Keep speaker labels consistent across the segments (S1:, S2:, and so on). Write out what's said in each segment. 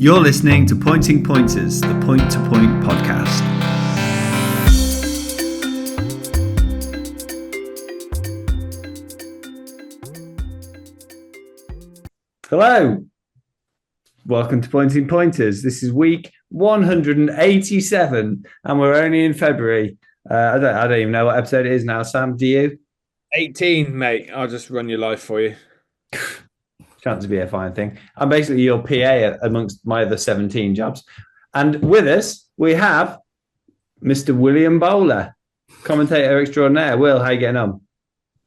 S1: You're listening to Pointing Pointers, the Point to Point podcast. Hello. Welcome to Pointing Pointers. This is week 187 and we're only in February. I don't even know what episode it is now. Sam, do you?
S2: 18, mate. I'll just run your life for you.
S1: Chance to be a fine thing. I'm basically your PA amongst my other 17 jobs. And with us, we have Mr. William Bowler, commentator extraordinaire. Will, how are you getting on?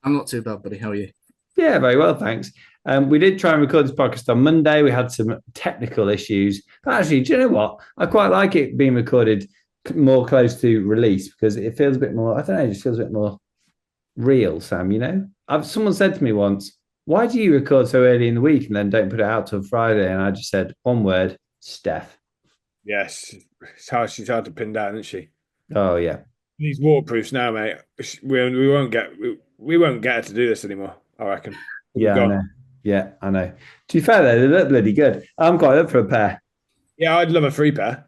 S3: I'm not too bad, buddy. How are you?
S1: Yeah, very well, thanks. We did try and record this podcast on Monday. We had some technical issues. But actually, do you know what? I quite like it being recorded more close to release because it feels a bit more, I don't know, it just feels a bit more real, Sam, you know? Someone said to me once, why do you record so early in the week and then don't put it out till Friday? And I just said one word, Steph.
S2: Yes, she's hard to pin down, isn't she?
S1: Oh yeah,
S2: These waterproofs now, mate. We won't get her to do this anymore, I reckon.
S1: Yeah, I know. Yeah, I know. To be fair though, they look bloody good. I'm quite up for a pair.
S2: Yeah, I'd love a free pair.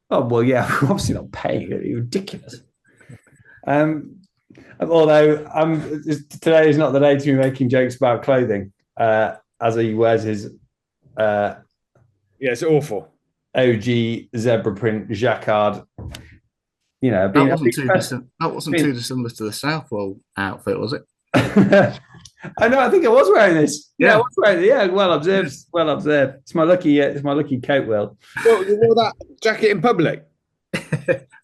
S1: Oh well, yeah, we're obviously not paying it. You're ridiculous. Although today is not the day to be making jokes about clothing, as he wears his
S2: yeah, it's awful.
S1: OG zebra print jacquard. You know,
S3: that wasn't too dissimilar to the Southwell outfit, was it?
S1: I know. I think I was wearing this.
S3: Yeah,
S1: I was wearing it. Yeah, well observed. Well observed. It's my lucky coat. Will.
S2: You wore that jacket in public?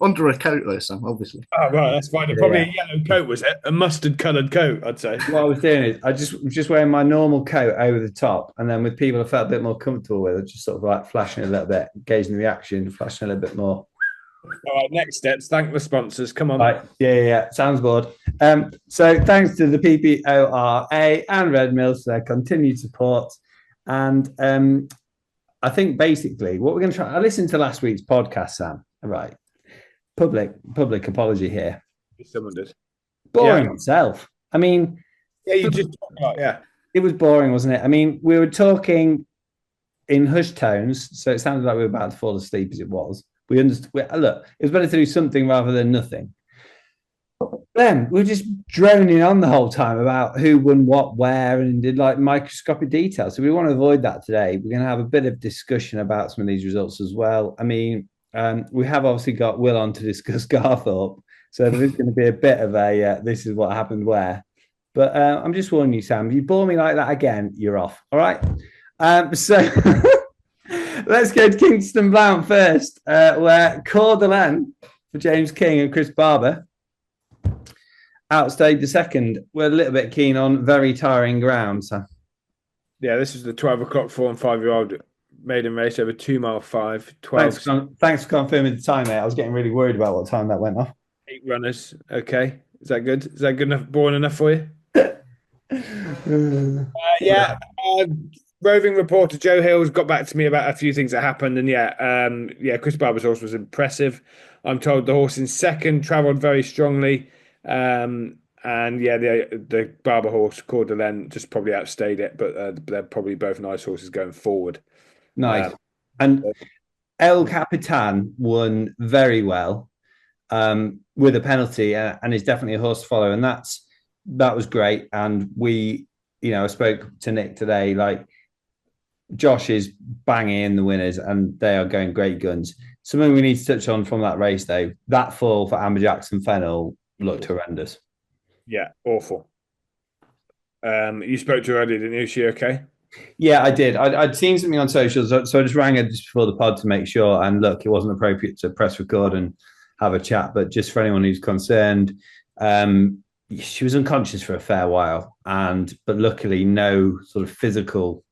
S3: Under a coat, though, Sam. Obviously.
S2: Oh right, that's fine. Probably a yellow coat, was it? A mustard-coloured coat, I'd say.
S1: What I was doing is I just wearing my normal coat over the top, and then with people I felt a bit more comfortable with, I just sort of like flashing a little bit, gauging the reaction, flashing a little bit more.
S2: All right, next steps. Thank the sponsors. Come on.
S1: Right. Yeah. Sounds bored. So thanks to the PPORA and Red Mills for their continued support. And I think basically what we're going to try. I listened to last week's podcast, Sam. Right. Public apology here.
S2: Someone did.
S1: Boring itself. I mean,
S2: yeah, you just talked about, yeah.
S1: It was boring, wasn't it? I mean, we were talking in hushed tones, so it sounded like we were about to fall asleep as it was. We understood. Look, it was better to do something rather than nothing. Then we were just droning on the whole time about who won what, where, and did like microscopic details. So we want to avoid that today. We're going to have a bit of discussion about some of these results as well. I mean, we have obviously got Will on to discuss Garthorpe, so there is going to be a bit of a this is what happened where. But I'm just warning you, Sam. If you bore me like that again, you're off. All right. So. Let's go to Kingston Blount first, where Coeur d'Alene for James King and Chris Barber outstayed the second. We're a little bit keen on very tiring ground. So.
S2: Yeah, this is the 12 o'clock 4 and 5-year-old maiden race over 2 mile 5. 12.
S1: Thanks for confirming the time, mate. I was getting really worried about what time that went off.
S2: 8 runners. Okay. Is that good? Is that good enough? Boring enough for you? Yeah. Roving reporter Joe Hills got back to me about a few things that happened, and Chris Barber's horse was impressive. I'm told the horse in second travelled very strongly, and the Barber horse Coeur d'Alene just probably outstayed it, but they're probably both nice horses going forward.
S1: Nice, and El Capitan won very well with a penalty, and is definitely a horse to follow, and that was great. And we, I spoke to Nick today, like. Josh is banging in the winners and they are going great guns. Something we need to touch on from that race, though, that fall for Amber Jackson Fennell looked horrendous.
S2: Yeah, awful. You spoke to her earlier, didn't you? Is she okay?
S1: Yeah, I did. I'd seen something on socials, so I just rang her just before the pod to make sure. And look, it wasn't appropriate to press record and have a chat, but just for anyone who's concerned, she was unconscious for a fair while, but luckily no sort of physical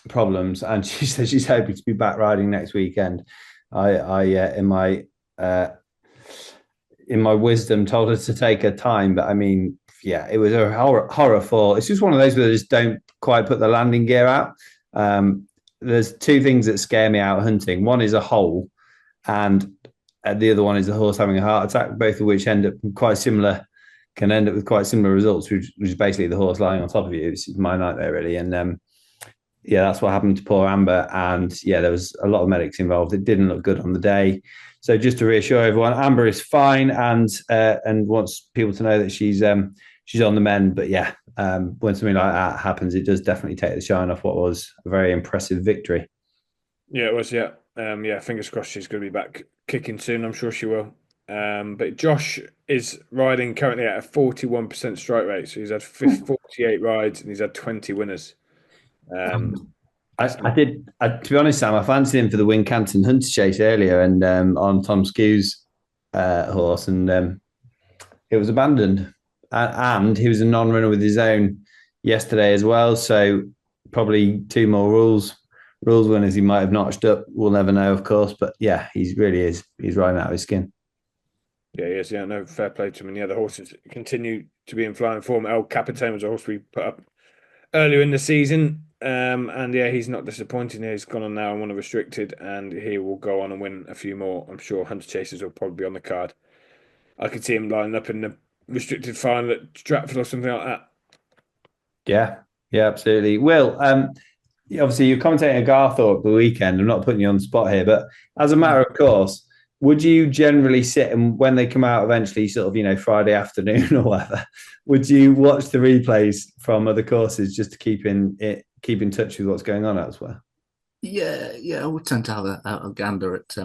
S1: problems, and she says she's hoping to be back riding next weekend. I in my wisdom told her to take her time, but I mean, yeah, it was a horror fall. It's just one of those where they just don't quite put the landing gear out. There's two things that scare me out hunting. One is a hole, and the other one is the horse having a heart attack, both of which end up quite similar. Can end up with quite similar results, which is basically the horse lying on top of you. This is my nightmare, really. And yeah, that's what happened to poor Amber. And yeah, there was a lot of medics involved. It didn't look good on the day. So just to reassure everyone, Amber is fine and wants people to know that she's on the mend. But yeah, when something like that happens, it does definitely take the shine off what was a very impressive victory.
S2: Yeah, it was. Yeah, yeah. Fingers crossed she's going to be back kicking soon. I'm sure she will. But Josh is riding currently at a 41% strike rate. So he's had 48 rides and he's had 20 winners.
S1: I did. To be honest, Sam, I fancied him for the Wincanton Hunter Chase earlier, and on Tom Skew's horse, and it was abandoned. And he was a non-runner with his own yesterday as well. So probably two more rules winners he might have notched up. We'll never know, of course. But yeah, he's really is. He's riding out of his skin.
S2: Yeah, he is. Yeah, no, fair play to him. And yeah, the horses continue to be in flying form. El Capitan was a horse we put up earlier in the season. And yeah, he's not disappointing. He's gone on now and won a restricted, and he will go on and win a few more. I'm sure Hunter Chasers will probably be on the card. I could see him lining up in the restricted final at Stratford or something like that.
S1: Yeah, absolutely. Will, obviously you're commentating at Garthorpe the weekend. I'm not putting you on the spot here, but as a matter of course, would you generally sit and when they come out eventually, sort of, Friday afternoon or whatever, would you watch the replays from other courses just to keep in touch with what's going on elsewhere?
S3: Yeah, I would tend to have a gander at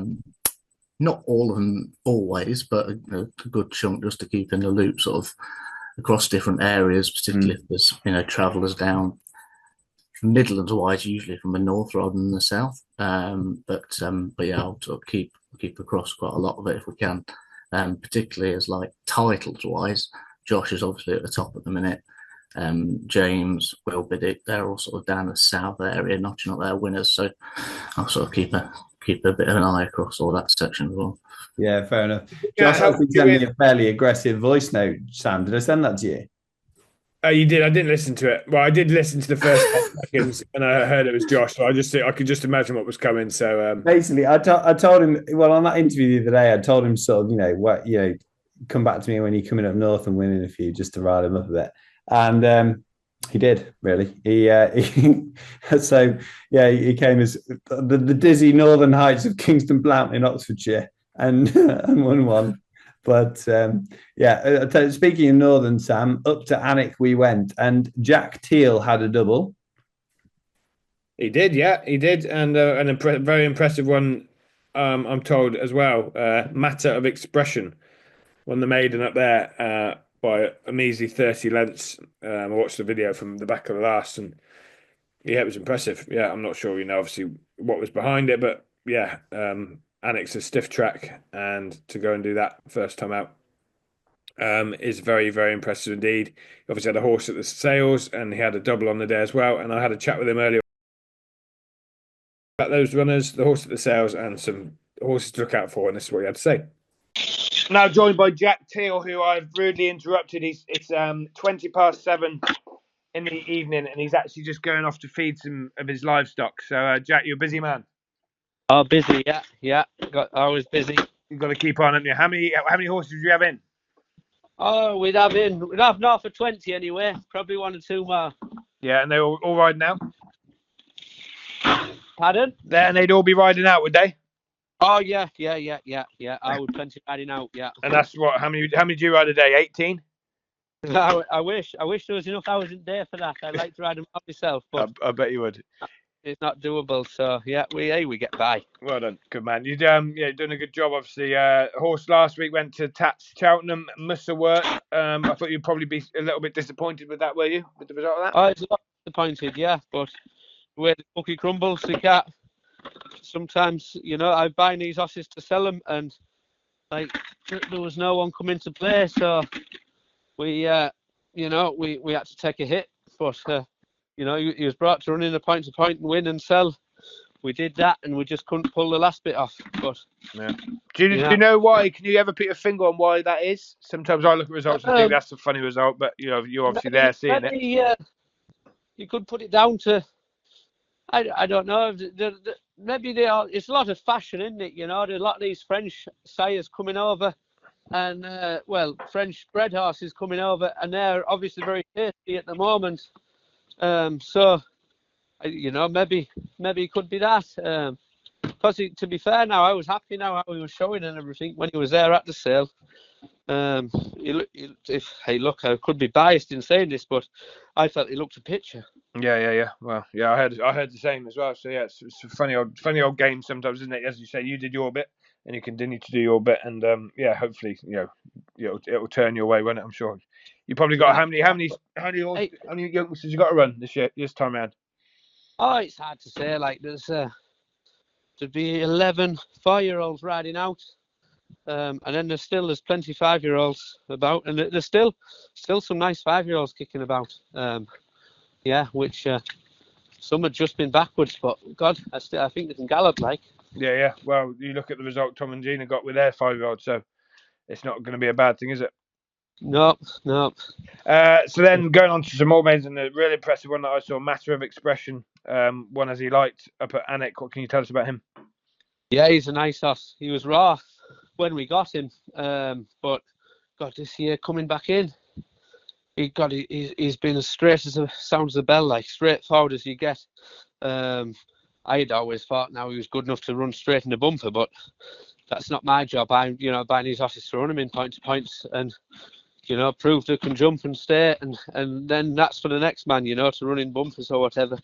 S3: not all of them always, but a good chunk just to keep in the loop, sort of across different areas, particularly if there's travellers down Midlands wise, usually from the north rather than the south. But yeah, I'll sort of keep across quite a lot of it if we can. Particularly as like titles wise, Josh is obviously at the top at the minute. James, Will Biddick, they're all sort of down the south area, notching up their winners. So I'll sort of keep a bit of an eye across all that section as well.
S1: Yeah, fair enough. Josh actually sent me a fairly aggressive voice note, Sam. Did I send that to you?
S2: You did. I didn't listen to it. Well, I did listen to the first 10 seconds, and I heard it was Josh. So I could just imagine what was coming. So
S1: basically, I told him. Well, on that interview the other day, I told him sort of, come back to me when you're coming up north and winning a few, just to rile him up a bit. And he did really. He so yeah, he came as the dizzy northern heights of Kingston Blount in Oxfordshire and won one. But speaking of Northern, Sam, up to Alnwick we went, and Jack Teal had a double.
S2: He did, yeah, he did, and very impressive one. I'm told as well. Matter of Expression won the maiden up there by a measly 30 lengths. I watched the video from the back of the last, and yeah, it was impressive. Yeah, I'm not sure, obviously what was behind it, but yeah. Alnwick's a stiff track, and to go and do that first time out is very, very impressive indeed. He obviously had a horse at the sales, and he had a double on the day as well. And I had a chat with him earlier about those runners, the horse at the sales, and some horses to look out for. And this is what he had to say. Now joined by Jack Teal, who I've rudely interrupted. It's 7:20 in the evening, and he's actually just going off to feed some of his livestock. So, Jack, you're a busy man.
S4: Oh, busy, yeah. I was busy.
S2: You've got to keep on, haven't you? How many horses did you have in?
S4: Oh, we'd have north of 20 anyway. Probably one or two more.
S2: Yeah, and they're all riding out?
S4: Pardon?
S2: And they'd all be riding out, would they?
S4: Oh, yeah. I would plenty riding out, yeah.
S2: And that's what? How many do you ride a day? 18?
S4: I wish there was enough hours in there for that. I'd like to ride them out myself, but
S2: I bet you would.
S4: It's not doable, so yeah, we get by.
S2: Well done, good man. You're doing a good job. Obviously, horse last week went to Tats Cheltenham, Musselwhite. I thought you'd probably be a little bit disappointed with that, were you? With the result of that?
S4: I was a lot disappointed, yeah, but the way the cookie crumbles, you can't. Sometimes, I buy these horses to sell them, and there was no one coming to play, so we had to take a hit, but. He was brought to run in a point-to-point and win and sell. We did that, and we just couldn't pull the last bit off. But
S2: yeah. Do you know why? Can you ever put your finger on why that is? Sometimes I look at results and think that's a funny result, but you're obviously there seeing it.
S4: You could put it down to, I don't know. Maybe it's a lot of fashion, isn't it? There's a lot of these French sires coming over, and French bred horses coming over, and they're obviously very tasty at the moment. So maybe it could be that. Because to be fair, now I was happy now how he was showing and everything when he was there at the sale. I could be biased in saying this, but I felt he looked a picture.
S2: Yeah. Well, yeah, I heard the same as well. So yeah, it's a funny old game sometimes, isn't it? As you say, you did your bit, and you continue to do your bit, and hopefully, it'll turn your way, won't it? I'm sure. You probably got how many youngsters you got to run this time around?
S4: Oh, it's hard to say. Like there'd be 11 4-year-olds riding out. And then there's plenty 5-year-olds about, and there's still some nice 5-year-olds kicking about. Which some have just been backwards, but God, I think they can gallop like.
S2: Yeah. Well, you look at the result Tom and Gina got with their 5-year-old, so it's not going to be a bad thing, is it?
S4: No.
S2: So then going on to some more maidens, and a really impressive one that I saw, Matter of Expression, one as he liked up at Anik. What can you tell us about him?
S4: Yeah, he's a nice horse. He was raw when we got him, but God, this year coming back in, he's been as straight as the sounds of the bell, like straightforward as you get. I had always thought now he was good enough to run straight in the bumper, but that's not my job. I'm buying these horses to run them in point to points and prove they can jump and stay, and then that's for the next man, to run in bumpers or whatever.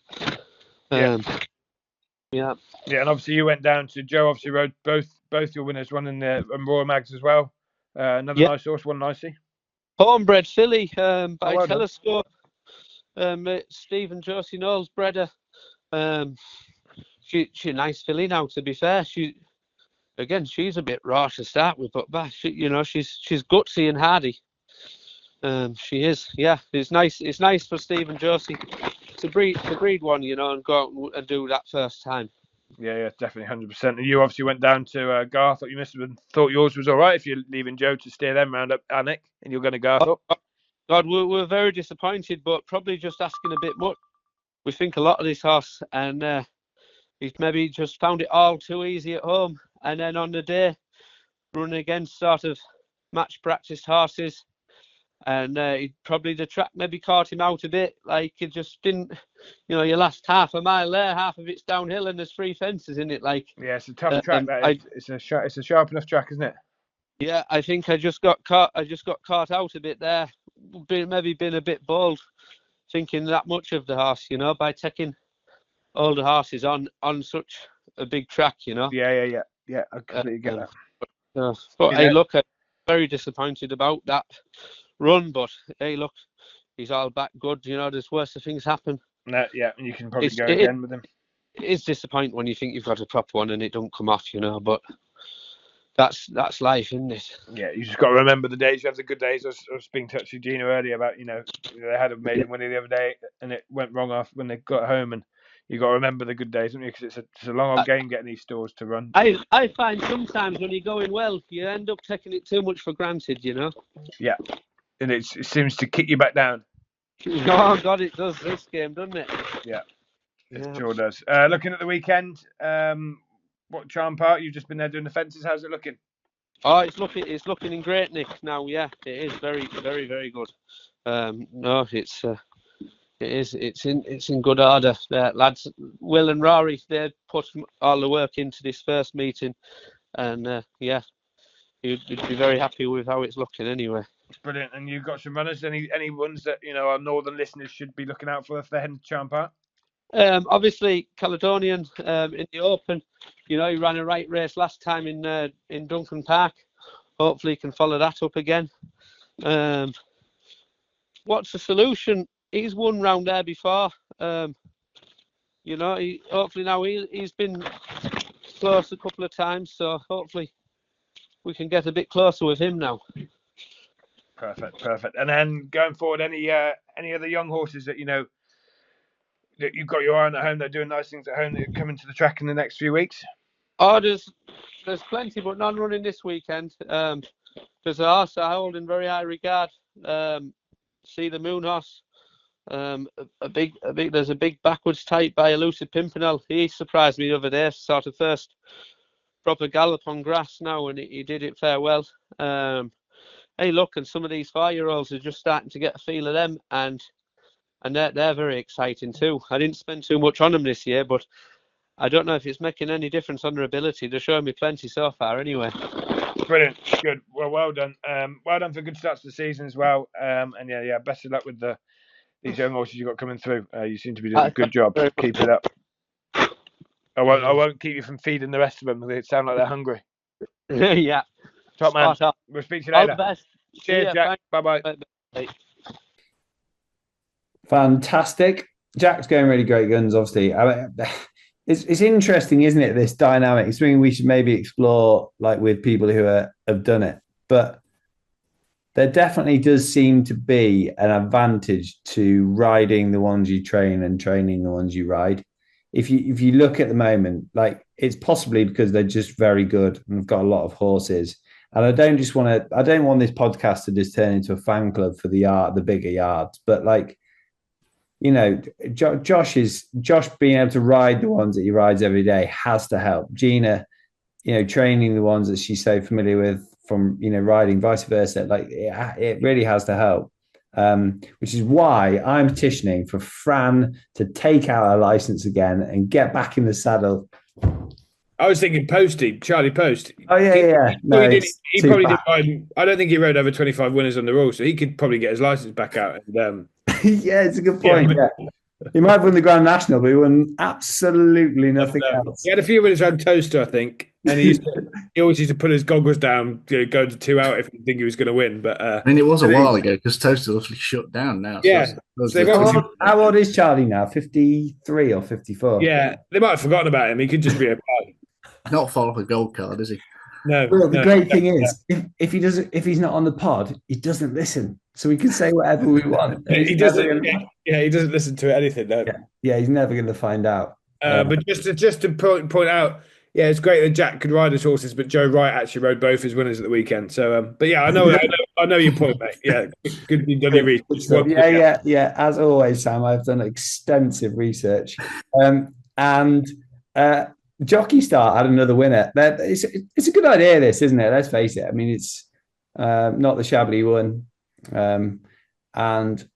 S4: Yeah,
S2: and obviously you went down to Joe. Obviously rode both your winners, one in the Royal Mags as well. Another nice horse, won nicely.
S4: Homebred filly by Telescope. Stephen Josie Knowles bred her. She's a nice filly now. To be fair, she's a bit raw to start with, but she's gutsy and hardy. She is. Yeah, it's nice. It's nice for Stephen Josie to breed one, and go out and do that first time.
S2: Yeah, definitely 100%. And you obviously went down to Garth. You must have thought yours was all right if you're leaving Joe to steer them round up Anik, and you're going to Garth up.
S4: God, we're very disappointed, but probably just asking a bit much. We think a lot of this horse, and he's maybe just found it all too easy at home, and then on the day, running against sort of match practice horses. And the track maybe caught him out a bit. Like it just didn't, you last half a mile there, half of it's downhill, and there's 3 fences in it. Like
S2: it's a tough track. It's a sharp enough track, isn't it?
S4: Yeah, I think I just got caught out a bit there. Maybe been a bit bold, thinking that much of the horse, by taking all the horses on such a big track,
S2: Yeah. I completely get that.
S4: But hey, look, I'm very disappointed about that run, but hey, look, he's all back good. There's worse things happen.
S2: And you can probably go again with him.
S4: It is disappointing when you think you've got a proper one and it don't come off, but that's life, isn't it?
S2: Yeah, you just got to remember the days. You have the good days. I was speaking to Gina earlier about, they had a maiden winner the other day and it went wrong off when they got home, and you got to remember the good days, don't you? Because it's a long old game getting these stores to run.
S4: I find sometimes when you're going well, you end up taking it too much for granted,
S2: Yeah, and it seems to kick you back down.
S4: Oh God, it does this game, doesn't it?
S2: Yeah, it sure does. Looking at the weekend, what Charm Park? You've just been there doing the fences. How's it looking?
S4: Oh, it's looking in great nick now. Yeah, it is very, very, very good. No, it's in good order. Lads, Will and Rory, they put all the work into this first meeting, and you'd be very happy with how it's looking anyway.
S2: Brilliant. And you've got some runners. Any ones that our northern listeners should be looking out for if they're heading to Charm Park?
S4: Obviously Caledonian in the Open. He ran a right race last time in Duncan Park. Hopefully he can follow that up again. What's the solution? He's won round there before. Hopefully now he's been close a couple of times, so hopefully we can get a bit closer with him now.
S2: Perfect. And then going forward, any other young horses that that you've got your eye on at home, that are doing nice things at home, that are coming to the track in the next few weeks?
S4: Oh, there's plenty, but none running this weekend. There's a horse I hold in very high regard. See the Moon horse. There's a big backwards type by Elusive Pimpernel. He surprised me the other day. Sort of first proper gallop on grass now, and he did it fair well. Hey, look, and some of these 4-year-olds are just starting to get a feel of them, and and they're very exciting too. I didn't spend too much on them this year, but I don't know if it's making any difference on their ability. They're showing me plenty so far, anyway.
S2: Brilliant, good. Well done. Well done for good starts to the season as well. And yeah, best of luck with these young horses you've got coming through. You seem to be doing a good job. Keep it up. I won't keep you from feeding the rest of them. They sound like they're hungry.
S4: Yeah.
S2: Top man. We'll speak to you later.
S4: All the best.
S2: Cheers, Jack. Bye-bye.
S4: Bye.
S1: Fantastic. Jack's going really great guns, obviously. I mean, it's interesting, isn't it, this dynamic? It's something we should maybe explore, like with people who have done it. But there definitely does seem to be an advantage to riding the ones you train and training the ones you ride. If you look at the moment, like, it's possibly because they're just very good and have got a lot of horses. And I don't want this podcast to just turn into a fan club for the bigger yards. But, like, you know, Josh being able to ride the ones that he rides every day has to help. Gina, you know, training the ones that she's so familiar with from, you know, riding, vice versa. Like, it really has to help. Which is why I'm petitioning for Fran to take out her license again and get back in the saddle.
S2: I was thinking Charlie Post.
S1: Oh yeah. No,
S2: he probably didn't ride. I don't think he rode over 25 winners on the Royal, so he could probably get his license back out. And
S1: yeah, it's a good point. Yeah. He might have won the Grand National, but he won absolutely nothing else.
S2: He had a few winners around Toaster, I think, and he always used to put his goggles down, go to 2 out if he didn't think he was going to win. But
S3: I mean, it was a while ago because Toaster obviously shut down now.
S2: Yeah.
S1: How old is Charlie now? 53 or 54?
S2: Yeah, they might have forgotten about him. He could just be a party.
S3: Not fall off a gold card, is he?
S2: No.
S1: Well, the great thing is, if he's not on the pod, he doesn't listen, so we can say whatever we want.
S2: He doesn't. He doesn't listen to anything. No.
S1: Yeah, he's never going to find out.
S2: But just to point out, yeah, it's great that Jack could ride his horses, but Joe Wright actually rode both his winners at the weekend. So, but yeah, I know your point, mate. Yeah, good you've done your research.
S1: Yeah. As always, Sam, I've done extensive research, and Jockey Start had another winner. It's a good idea, this, isn't it? Let's face it. I mean, it's not the Chablis one, and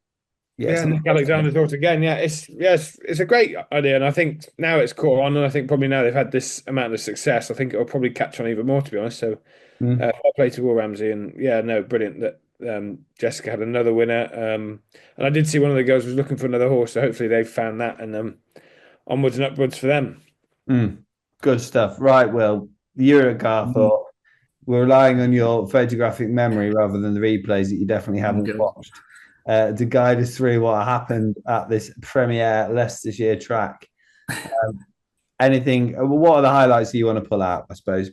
S2: Nick Alexander's horse again. Yeah, it's a great idea, and I think now it's caught on, and I think probably now they've had this amount of success, I think it'll probably catch on even more, to be honest. So, fair play to Will Ramsey, and brilliant that Jessica had another winner. And I did see one of the girls was looking for another horse, so hopefully they've found that, and onwards and upwards for them.
S1: Good stuff. Right, Will, you're at Garthorpe. We're relying on your photographic memory rather than the replays that you definitely haven't watched to guide us through what happened at this premier Leicestershire track. What are the highlights that you want to pull out, I suppose?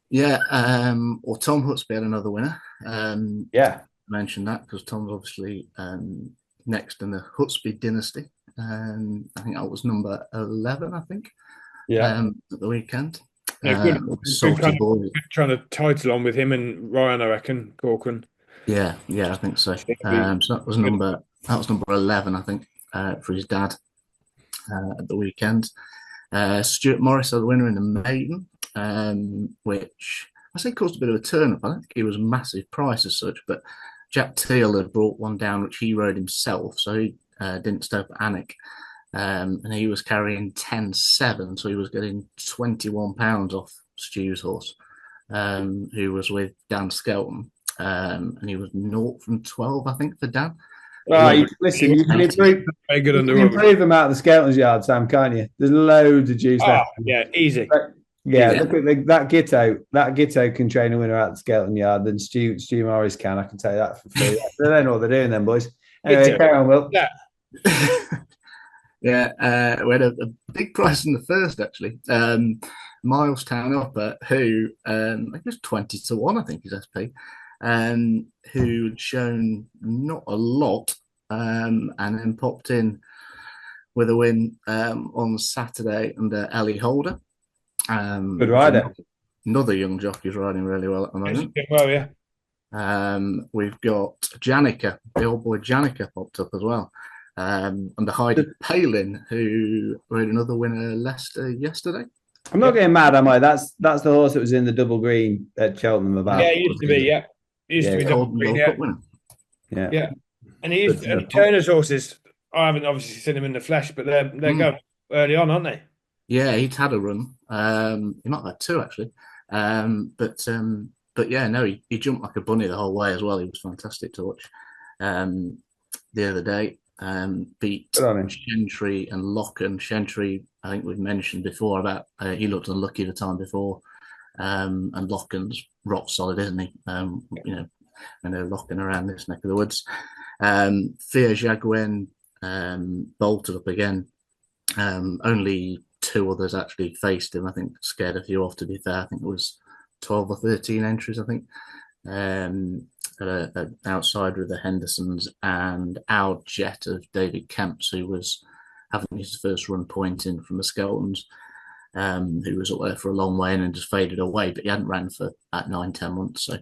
S3: Yeah, well, Tom Hutsby had another winner. I mentioned that because Tom's obviously next in the Hutsby dynasty. I think that was number 11, I think.
S1: Yeah,
S3: at the weekend.
S2: Good trying to title on with him and Ryan, I reckon, Corcoran.
S3: Yeah, I think so. So that was number 11, I think, for his dad at the weekend. Stuart Morris had the winner in the maiden, which I think caused a bit of a turn-up. I don't think he was a massive price as such, but Jack Teal had brought one down which he rode himself, so he didn't stop at Anik. And he was carrying 10.7, so he was getting £21 off Stu's horse, who was with Dan Skelton. And he was 0 from 12, I think, for Dan.
S1: Listen, you can improve him out of the Skelton's yard, Sam, can't you? There's loads of juice left.
S2: Yeah, easy.
S1: Look at that Gitto. That Gitto can train a winner out of the Skelton yard than Stu Morris can. I can tell you that for free. They don't know what they're doing then, boys. Anyway, carry on, Will.
S3: Yeah. We had a big price in the first, actually. Milestown Upper, who I think was 20-1, I think, his SP, who'd shown not a lot, and then popped in with a win on Saturday under Ellie Holder.
S1: Good rider.
S3: Another young jockey's riding really well at the moment.
S2: Well, yeah.
S3: We've got Janica, the old boy Janica popped up as well. And the Heidi Palin, who rode another winner Leicester yesterday.
S1: I'm not getting mad, am I? That's the horse that was in the double green at Cheltenham about.
S2: Yeah, it used to be, yeah. It used to be double green, yeah.
S1: Yeah.
S2: And Turner's horses I haven't obviously seen him in the flesh, but they're
S3: Mm.
S2: going early on, aren't they?
S3: Yeah, he'd had a run. He might have had two actually. But yeah, no, he jumped like a bunny the whole way as well. He was fantastic to watch. The other day, beat
S1: Good on him.
S3: Gentry and Locken. Gentry, I think we've mentioned before about he looked unlucky the time before, and Locken's rock solid, isn't he? I know Locken around this neck of the woods. Thea Jaguen bolted up again. Only two others actually faced him. I think scared a few off, to be fair. I think it was 12 or 13 entries, I think. An outsider of the Hendersons and Al Jet of David Kemps, who was having his first run point in from the Skeletons, who was up there for a long way and then just faded away, but he hadn't ran for about 9-10 months. So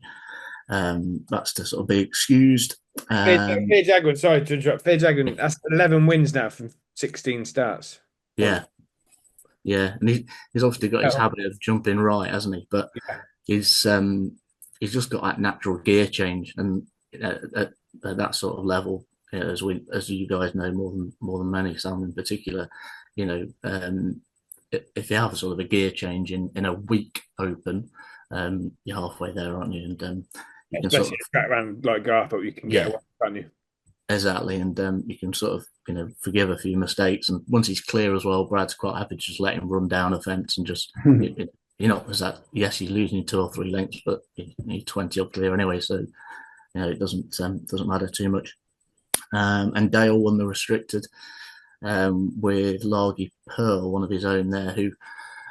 S3: that's to sort of be excused.
S2: Fear Jaguar, sorry to interrupt. Fear Jaguar, that's 11 wins now from 16 starts.
S3: Yeah. And he's obviously got his habit of jumping right, hasn't he? But he's just got that natural gear change, and at that sort of level, as you guys know more than many, Sam in particular, if you have a sort of a gear change in a week open, you're halfway there, aren't you? And you can
S2: especially track around like Garth, but you can get away, can't you?
S3: Exactly, and you can sort of forgive a few mistakes, and once he's clear as well, Brad's quite happy to just let him run down a fence and just there's that. Yes, he's losing 2 or 3 lengths, but he's 20 up clear anyway, so it doesn't matter too much. And Dale won the restricted with Largy Pearl, one of his own there, who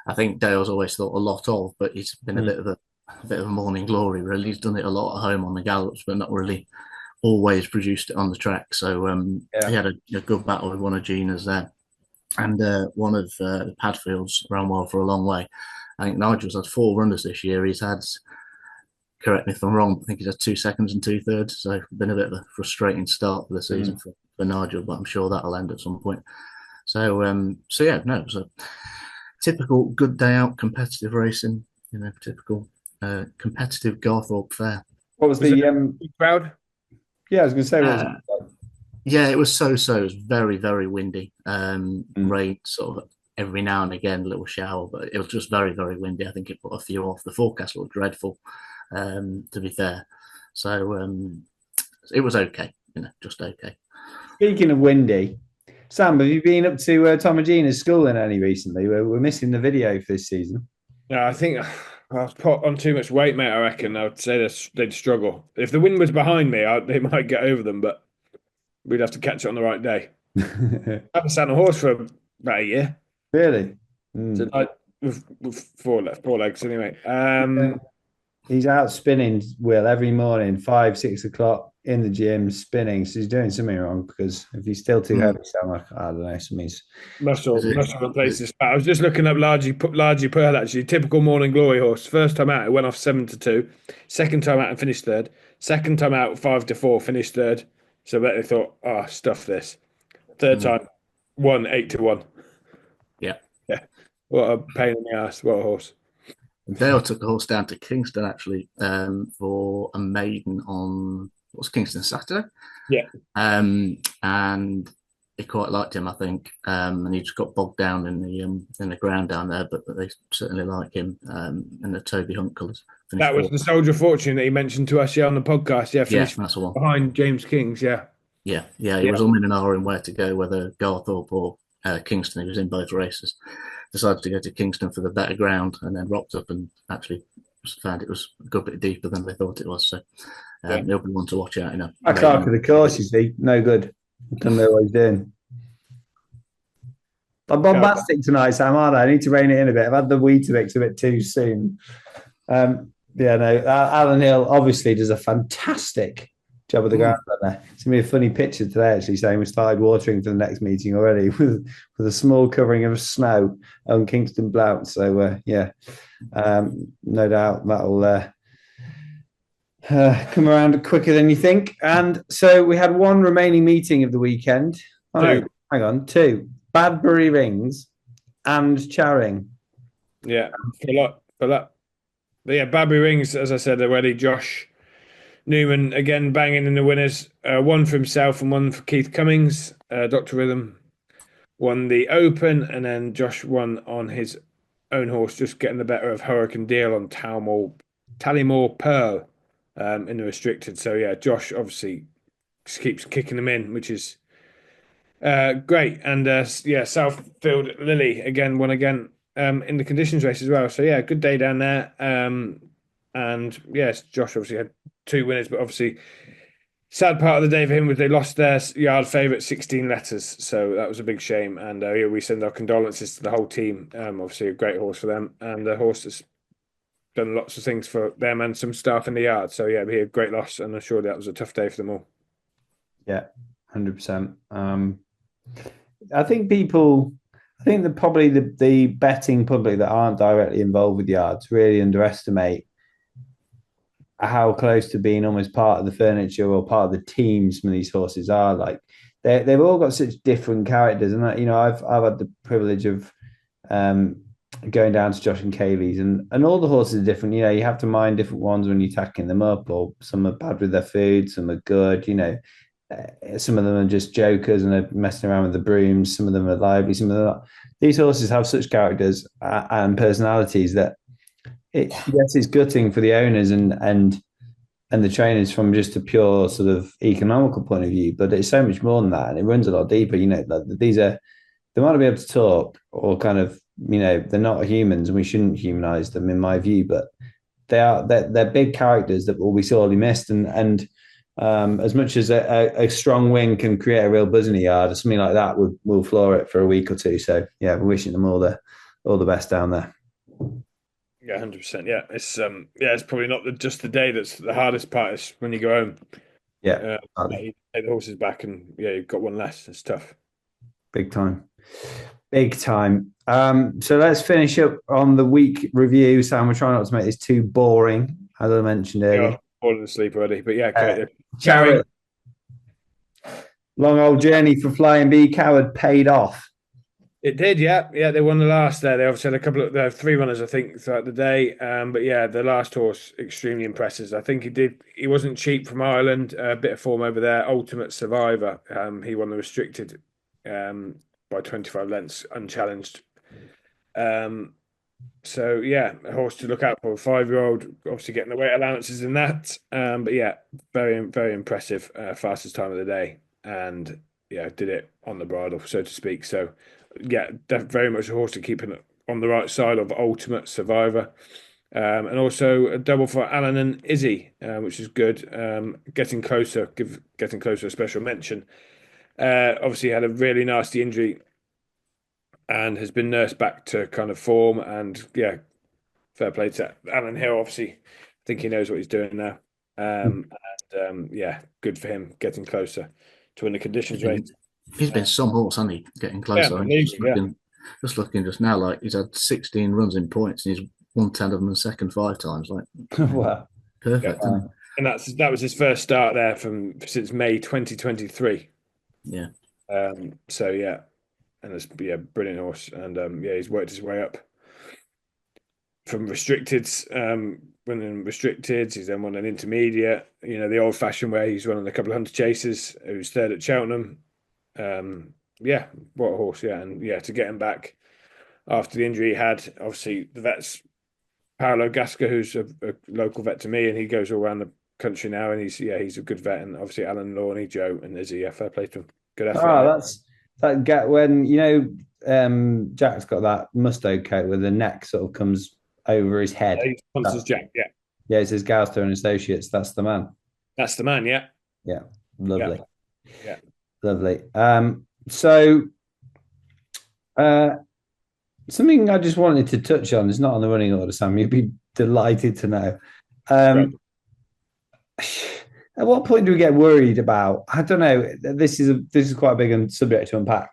S3: I think Dale's always thought a lot of, but he's been a bit of a morning glory. Really, he's done it a lot at home on the gallops, but not really always produced it on the track. So he had a good battle with one of Gina's there, and one of the Padfields ran well for a long way. I think Nigel's had 4 runners this year. He's had, correct me if I'm wrong, I think he's had 2 seconds and 2/3. So been a bit of a frustrating start for the season for Nigel, but I'm sure that'll end at some point. So yeah, no, it was a typical good day out, competitive racing, typical competitive Garthorpe fair.
S1: What was the
S2: crowd?
S1: Yeah, I was going to say, what was it?
S3: Yeah, it was so. It was very, very windy. Rain sort of every now and again, a little shower, but it was just very, very windy. I think it put a few off. The forecast looked dreadful, to be fair. So it was okay, just okay.
S1: Speaking of windy, Sam, have you been up to Tom and Gina's school in any recently? We're missing the video for this season.
S2: No, I think I've put on too much weight, mate. I reckon I would say they'd struggle. If the wind was behind me, they might get over them, but we'd have to catch it on the right day. I haven't sat on a horse for about a year.
S1: Really?
S2: So with 4 legs anyway.
S1: He's out spinning, Will, every morning, 5-6 o'clock in the gym, spinning. So he's doing something wrong, because if he's still too heavy, so I'm like, I don't know, something's...
S2: Must have replaced this. I was just looking up Largy Pearl, actually. Typical morning glory horse. First time out, it went off 7-2. Second time out and finished 3rd. Second time out, 5-4, finished 3rd. So they thought, stuff this. Third time, won 8-1.
S3: Yeah.
S2: What a pain in the ass. What a horse.
S3: Dale took a horse down to Kingston actually for a maiden on Kingston Saturday.
S2: Yeah.
S3: And he quite liked him, I think. And he just got bogged down in the ground down there, but they certainly like him in the Toby Hunt colours.
S2: That was the Soldier of Fortune that he mentioned to us on the podcast. Yeah,
S3: that's the one.
S2: Behind James King's, yeah.
S3: Yeah. He was umming and ahhing where to go, whether Garthorpe or Kingston. He was in both races. Decided to go to Kingston for the better ground, and then rocked up and actually found it was a good bit deeper than they thought it was. So he'll be one to watch out.
S1: I can't for the course, you see. No good. Don't know what he's doing. I'm bombastic tonight, Sam, aren't I? I need to rein it in a bit. I've had the Weetabix a bit too soon. Alan Hill obviously does a fantastic job of the ground there. It's going to be a funny picture today, actually, saying we started watering for the next meeting already with a small covering of snow on Kingston Blount. So, no doubt that'll come around quicker than you think. And so we had one remaining meeting of the weekend. Two. Badbury Rings and Charing.
S2: Yeah, for that. But yeah, Badbury Rings, as I said already, Josh Newman again banging in the winners. One for himself and one for Keith Cummings. Dr. Rhythm won the Open, and then Josh won on his own horse, just getting the better of Hurricane Deal on Tallymore Pearl in the restricted. So yeah, Josh obviously just keeps kicking them in, which is great. And yeah, Southfield Lily again won again in the conditions race as well. So yeah, good day down there. And yes, Josh obviously had 2 winners, but obviously sad part of the day for him was they lost their yard favourite 16 letters. So that was a big shame. And yeah, we send our condolences to the whole team. Obviously a great horse for them, and the horse has done lots of things for them and some staff in the yard. So yeah, be a great loss, and I'm sure that was a tough day for them all.
S1: Yeah, 100%. I think that probably the betting public that aren't directly involved with yards really underestimate how close to being almost part of the furniture or part of the team some of these horses are. Like they've all got such different characters, and I've had the privilege of going down to Josh and Kaylee's, and all the horses are different. You have to mind different ones when you're tacking them up, or some are bad with their food, some are good. Some of them are just jokers and are messing around with the brooms. Some of them are lively. Some of them are not. These horses have such characters and personalities that yes, it's gutting for the owners and the trainers from just a pure sort of economical point of view, but it's so much more than that, and it runs a lot deeper. They might not be able to talk, or kind of, they're not humans, and we shouldn't humanize them, in my view, but they're big characters that will be sorely missed, and as much as a strong win can create a real buzz in the yard, or something like that will floor it for a week or two. So yeah, we're wishing them all the best down there.
S2: Yeah, 100%. Yeah, it's probably not just the day that's the hardest part. Is when you go home.
S1: Yeah,
S2: you take the horses back, and yeah, you've got one less. It's tough.
S1: Big time. So let's finish up on the week review. Sam, we're trying not to make this too boring, as I mentioned earlier.
S2: Yeah, falling asleep already, but yeah,
S1: Coward. Long old journey for Flying Bee Coward paid off.
S2: It did, yeah. They won the last there. They obviously had they have 3 runners, I think, throughout the day. But yeah, the last horse, extremely impressive. I think he wasn't cheap from Ireland. A bit of form over there. Ultimate Survivor. He won the restricted by 25 lengths, unchallenged. So yeah, a horse to look out for. A 5-year-old, obviously getting the weight allowances in that. But yeah, very, very impressive. Fastest time of the day, and yeah, did it on the bridle, so to speak. So yeah, very much a horse to keep on the right side of Ultimate Survivor. And also a double for Alan and Izzy, which is good. Getting Closer, give Getting Closer a special mention. Obviously had a really nasty injury and has been nursed back to kind of form. And yeah, fair play to Alan Hill. Obviously, I think he knows what he's doing now. Yeah, good for him, Getting Closer to win the conditions race.
S3: He's been some horse, hasn't he? Getting Closer.
S2: Yeah,
S3: just looking just now, like he's had 16 runs in points, and he's won 10 of them in second 5 times. Like,
S1: wow,
S3: perfect.
S2: Yeah. And that was his first start there since May 2023.
S3: Yeah.
S2: So yeah, and it's brilliant horse, and yeah, he's worked his way up from restricteds, winning restricteds. He's then won an intermediate. The old-fashioned way. He's running a couple of 100 chases. He was third at Cheltenham. Yeah, what a horse. Yeah, and yeah, to get him back after the injury he had. Obviously, the vets, Paolo Gasca, who's a local vet to me, and he goes all around the country now, and he's a good vet. And obviously Alan Lawney, Joe, and Izzy. Yeah, fair play to him. Good effort.
S1: When Jack's got that Musto coat where the neck sort of comes over his head.
S2: Yeah, he sponsors Jack.
S1: Yeah, it says Gowster and Associates. That's the man.
S2: That's the man. Yeah.
S1: Lovely.
S2: Yeah.
S1: Lovely. So something I just wanted to touch on is not on the running order, Sam. You'd be delighted to know. Right. At what point do we get worried about? I don't know. This is quite a big subject to unpack.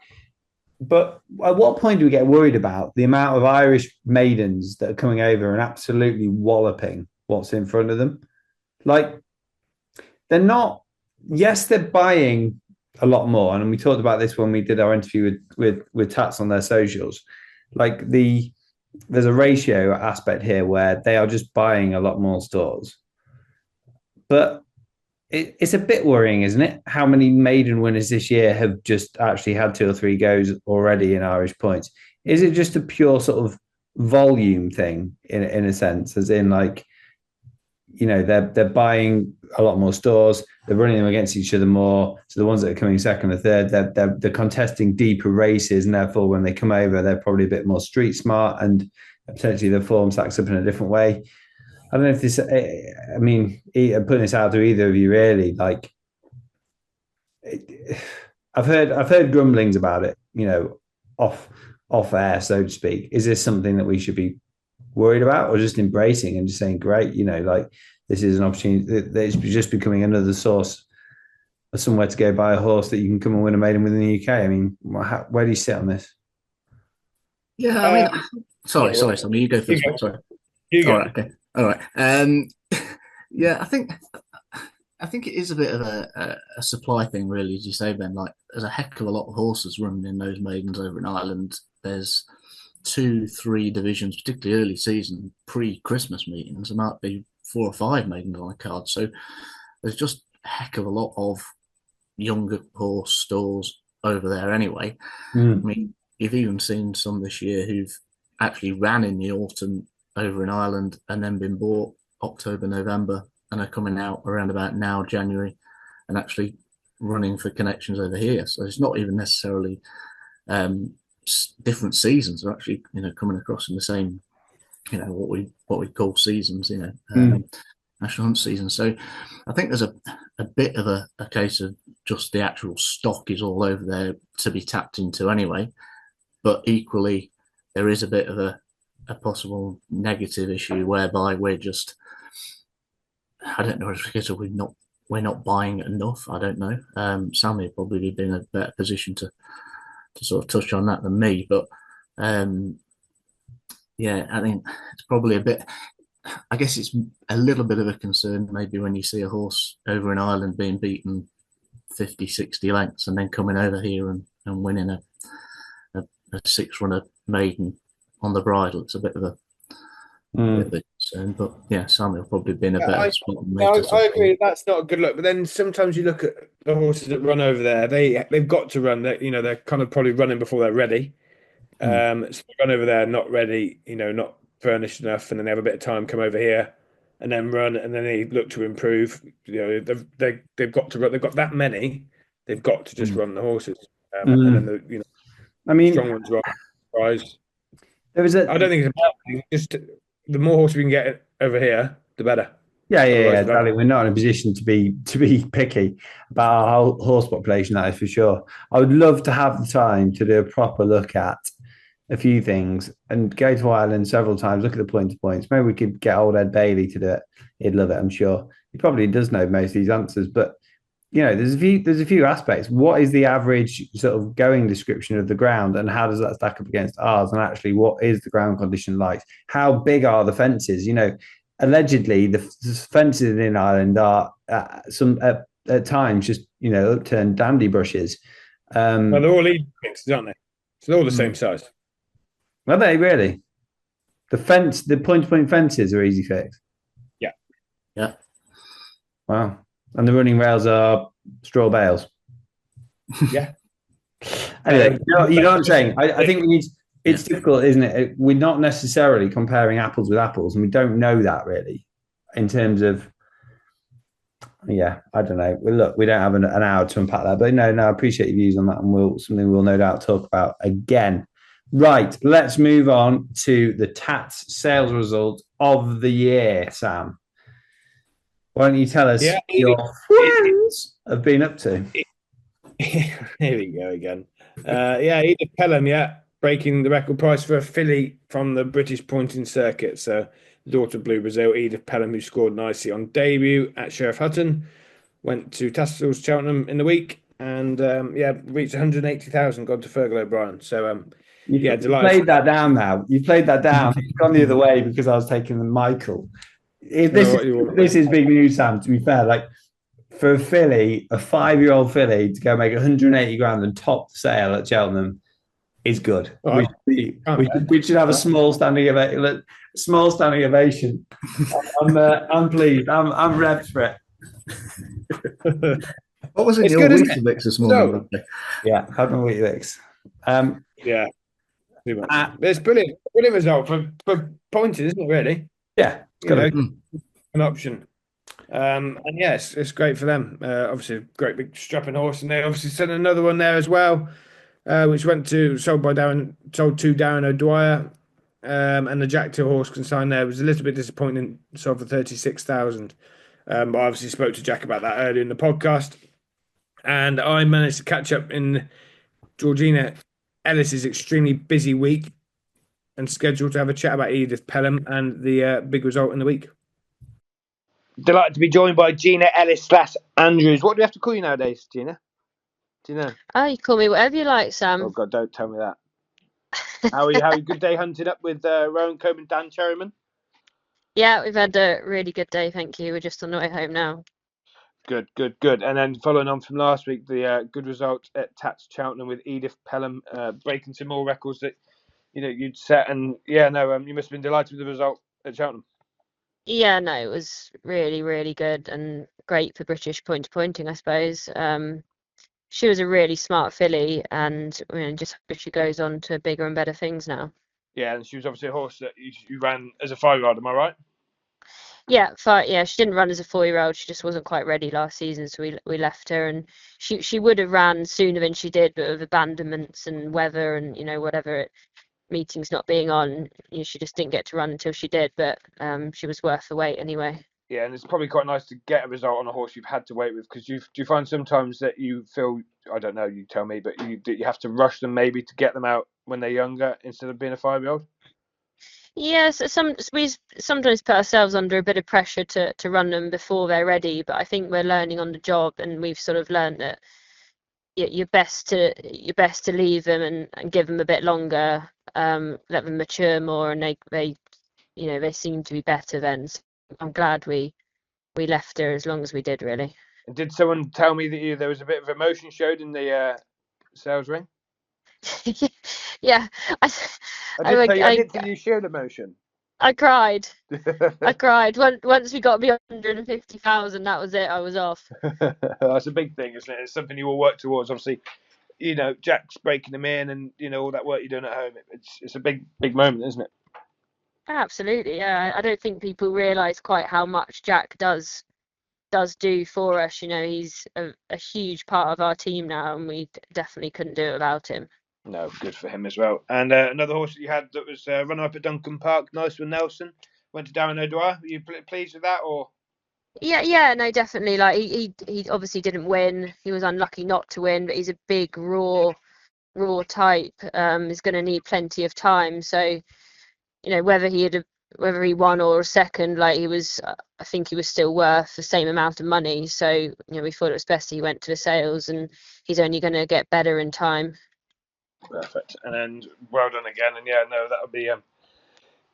S1: But at what point do we get worried about the amount of Irish maidens that are coming over and absolutely walloping what's in front of them? Like, they're not. Yes, they're buying a lot more, and we talked about this when we did our interview with Tats on their socials. Like there's a ratio aspect here where they are just buying a lot more stores, but it's a bit worrying, isn't it? How many maiden winners this year have just actually had 2 or 3 goes already in Irish points? Is it just a pure sort of volume thing in a sense, as in like, you know, they're buying a lot more stores, they're running them against each other more. So the ones that are coming second or third, they're contesting deeper races, and therefore when they come over, they're probably a bit more street smart, and potentially their form stacks up in a different way. I don't know if this. I mean, putting this out to either of you, really. Like, I've heard grumblings about it. You know, off air, so to speak. Is this something that we should be worried about, or just embracing and just saying, great, you know, like this is an opportunity that it's just becoming another source of somewhere to go buy a horse that you can come and win a maiden within the UK? I mean, where do you sit on this?
S3: Yeah, I mean, sorry, Sammy, you go first. Sorry.
S2: You go.
S3: All right, okay. All right. Yeah, I think it is a bit of a supply thing, really, as you say, Ben. Like, there's a heck of a lot of horses running in those maidens over in Ireland. There's 2-3 divisions, particularly early season, pre-Christmas meetings. There might be 4 or 5 maidens on a card. So there's just a heck of a lot of younger horse stores over there anyway. I mean, you've even seen some this year who've actually ran in the autumn over in Ireland and then been bought October, November, and are coming out around about now, January, and actually running for connections over here. So it's not even necessarily different seasons. They're actually, you know, coming across in the same, you know, what we call seasons, you know, national hunt season. So I think there's a bit of a case of just the actual stock is all over there to be tapped into anyway. But equally, there is a bit of a possible negative issue whereby we're just, I don't know, if we're not buying enough. I don't know. Sammy would probably be in a better position to sort of touch on that than me. But yeah, I think it's probably a bit. I guess it's a little bit of a concern maybe when you see a horse over in Ireland being beaten 50, 60 lengths and then coming over here and winning a 6-runner maiden on the bridle. It's a bit of a concern, but yeah, Sammy will probably be in a better spot than me.
S2: I agree. That's not a good look. But then sometimes you look at the horses that run over there. They've got to run. They're kind of probably running before they're ready. So they run over there not ready. You know, not furnished enough, and then they have a bit of time, come over here, and then run, and then they look to improve. You know, they've got to run. They've got that many. They've got to just run the horses, and then
S1: I mean,
S2: strong ones run. Prize.
S1: There was
S2: I don't think it's a bad thing. Just the more horses we can get over here, the better.
S1: Yeah, darling. We're not in a position to be picky about our horse population, that is for sure. I would love to have the time to do a proper look at a few things and go to Ireland several times, look at the point to points. Maybe we could get old Ed Bailey to do it. He'd love it, I'm sure. He probably does know most of these answers, but you know, there's a few aspects. What is the average sort of going description of the ground, and how does that stack up against ours? And actually, what is the ground condition like? How big are the fences? You know, allegedly the fences in Ireland are at times just, you know, upturned dandy brushes.
S2: Well, they're all easy fences, aren't they? So they're all the same size.
S1: Are they really? The point-to-point fences are easy fix.
S3: Yeah.
S1: Wow. And the running rails are straw bales.
S2: Yeah.
S1: Anyway, you know what I'm saying? I think we need. It's difficult, isn't it? We're not necessarily comparing apples with apples, and we don't know that really in terms of. Yeah, I don't know. Look, we don't have an hour to unpack that, but no, I appreciate your views on that, and something we'll no doubt talk about again. Right, let's move on to the Tats sales result of the year, Sam. Why don't you tell us your friends have been up to?
S2: Here we go again. Edith Pelham, breaking the record price for a filly from the British Pointing Circuit. So, the daughter of Blue Brazil, Edith Pelham, who scored nicely on debut at Sheriff Hutton, went to Tattersalls, Cheltenham in the week, and reached 180,000. Gone to Fergal O'Brien. So, delighted.
S1: You've played that down now. You've played that down. You've gone the other way because I was taking the Michael. This is big news, Sam, to be fair. Like, for a filly, a 5-year-old filly, to go make 180 grand and top the sale at Cheltenham is good.
S2: Right.
S1: We should have a small standing ovation. I'm pleased. I'm revved for it.
S3: What was in
S2: It's
S3: your
S2: good, isn't it?
S3: Weetabix this morning,
S2: So-
S3: Rodney?
S1: Yeah, had my Weetabix.
S2: Yeah. Pretty much. It's brilliant. Brilliant result for pointing, isn't it, really?
S1: Yeah, it's got to be.
S2: An option. And yes, it's great for them. Obviously, a great big strapping horse, and they obviously sent another one there as well, which sold to Darren O'Dwyer, and the Jack Till horse consigned there was a little bit disappointing. Sold for 36,000. But I obviously spoke to Jack about that earlier in the podcast, and I managed to catch up in Georgina Ellis's extremely busy week, and scheduled to have a chat about Edith Pelham and the big result in the week. Delighted to be joined by Gina Ellis / Andrews. What do we have to call you nowadays, Gina? Do you know?
S5: Oh, you call me whatever you like, Sam.
S2: Oh God, don't tell me that. How are you? How are you? Good day hunting up with Rowan Combe and Dan Cherryman?
S5: Yeah, we've had a really good day, thank you. We're just on the way home now.
S2: Good. And then following on from last week, the good result at Tats Cheltenham with Edith Pelham, breaking some more records that you'd set. And you must have been delighted with the result at Cheltenham.
S5: Yeah, no, it was really, really good and great for British point-to-pointing, I suppose. She was a really smart filly, and just hope she goes on to bigger and better things now.
S2: Yeah, and she was obviously a horse that you ran as a 5-year-old. Am I right?
S5: Yeah, she didn't run as a 4-year-old. She just wasn't quite ready last season, so we left her, and she would have ran sooner than she did, but with abandonments and weather and whatever meetings not being on, she just didn't get to run until she did. But she was worth the wait anyway.
S2: Yeah, and it's probably quite nice to get a result on a horse you've had to wait with, because do you find sometimes that you feel, I don't know, you tell me, but you have to rush them maybe to get them out when they're younger instead of being a 5-year-old?
S5: Yes, we sometimes put ourselves under a bit of pressure to run them before they're ready, but I think we're learning on the job, and we've sort of learned that you're best to leave them and give them a bit longer, let them mature more, and they seem to be better then. So I'm glad we left her as long as we did, really.
S2: And did someone tell me that there was a bit of emotion showed in the sales ring?
S5: Yeah,
S2: I did think you showed emotion.
S5: I cried. I cried. Once we got beyond 150,000, that was it. I was off.
S2: That's a big thing, isn't it? It's something you will work towards. Obviously, Jack's breaking them in, and all that work you're doing at home. It's a big moment, isn't it?
S5: Absolutely, yeah. I don't think people realise quite how much Jack does do for us. He's a huge part of our team now, and we definitely couldn't do it without him.
S2: No, good for him as well. And another horse that you had that was runner-up at Duncan Park, Nice One Nelson, went to Darren O'Dwyer. Were you pleased with that, or?
S5: Yeah, no, definitely. Like he obviously didn't win. He was unlucky not to win, but he's a big raw type. Is going to need plenty of time. So, whether he won or a second, like he was, I think he was still worth the same amount of money. So, we thought it was best he went to the sales, and he's only going to get better in time.
S2: Perfect. And well done again. And that'll be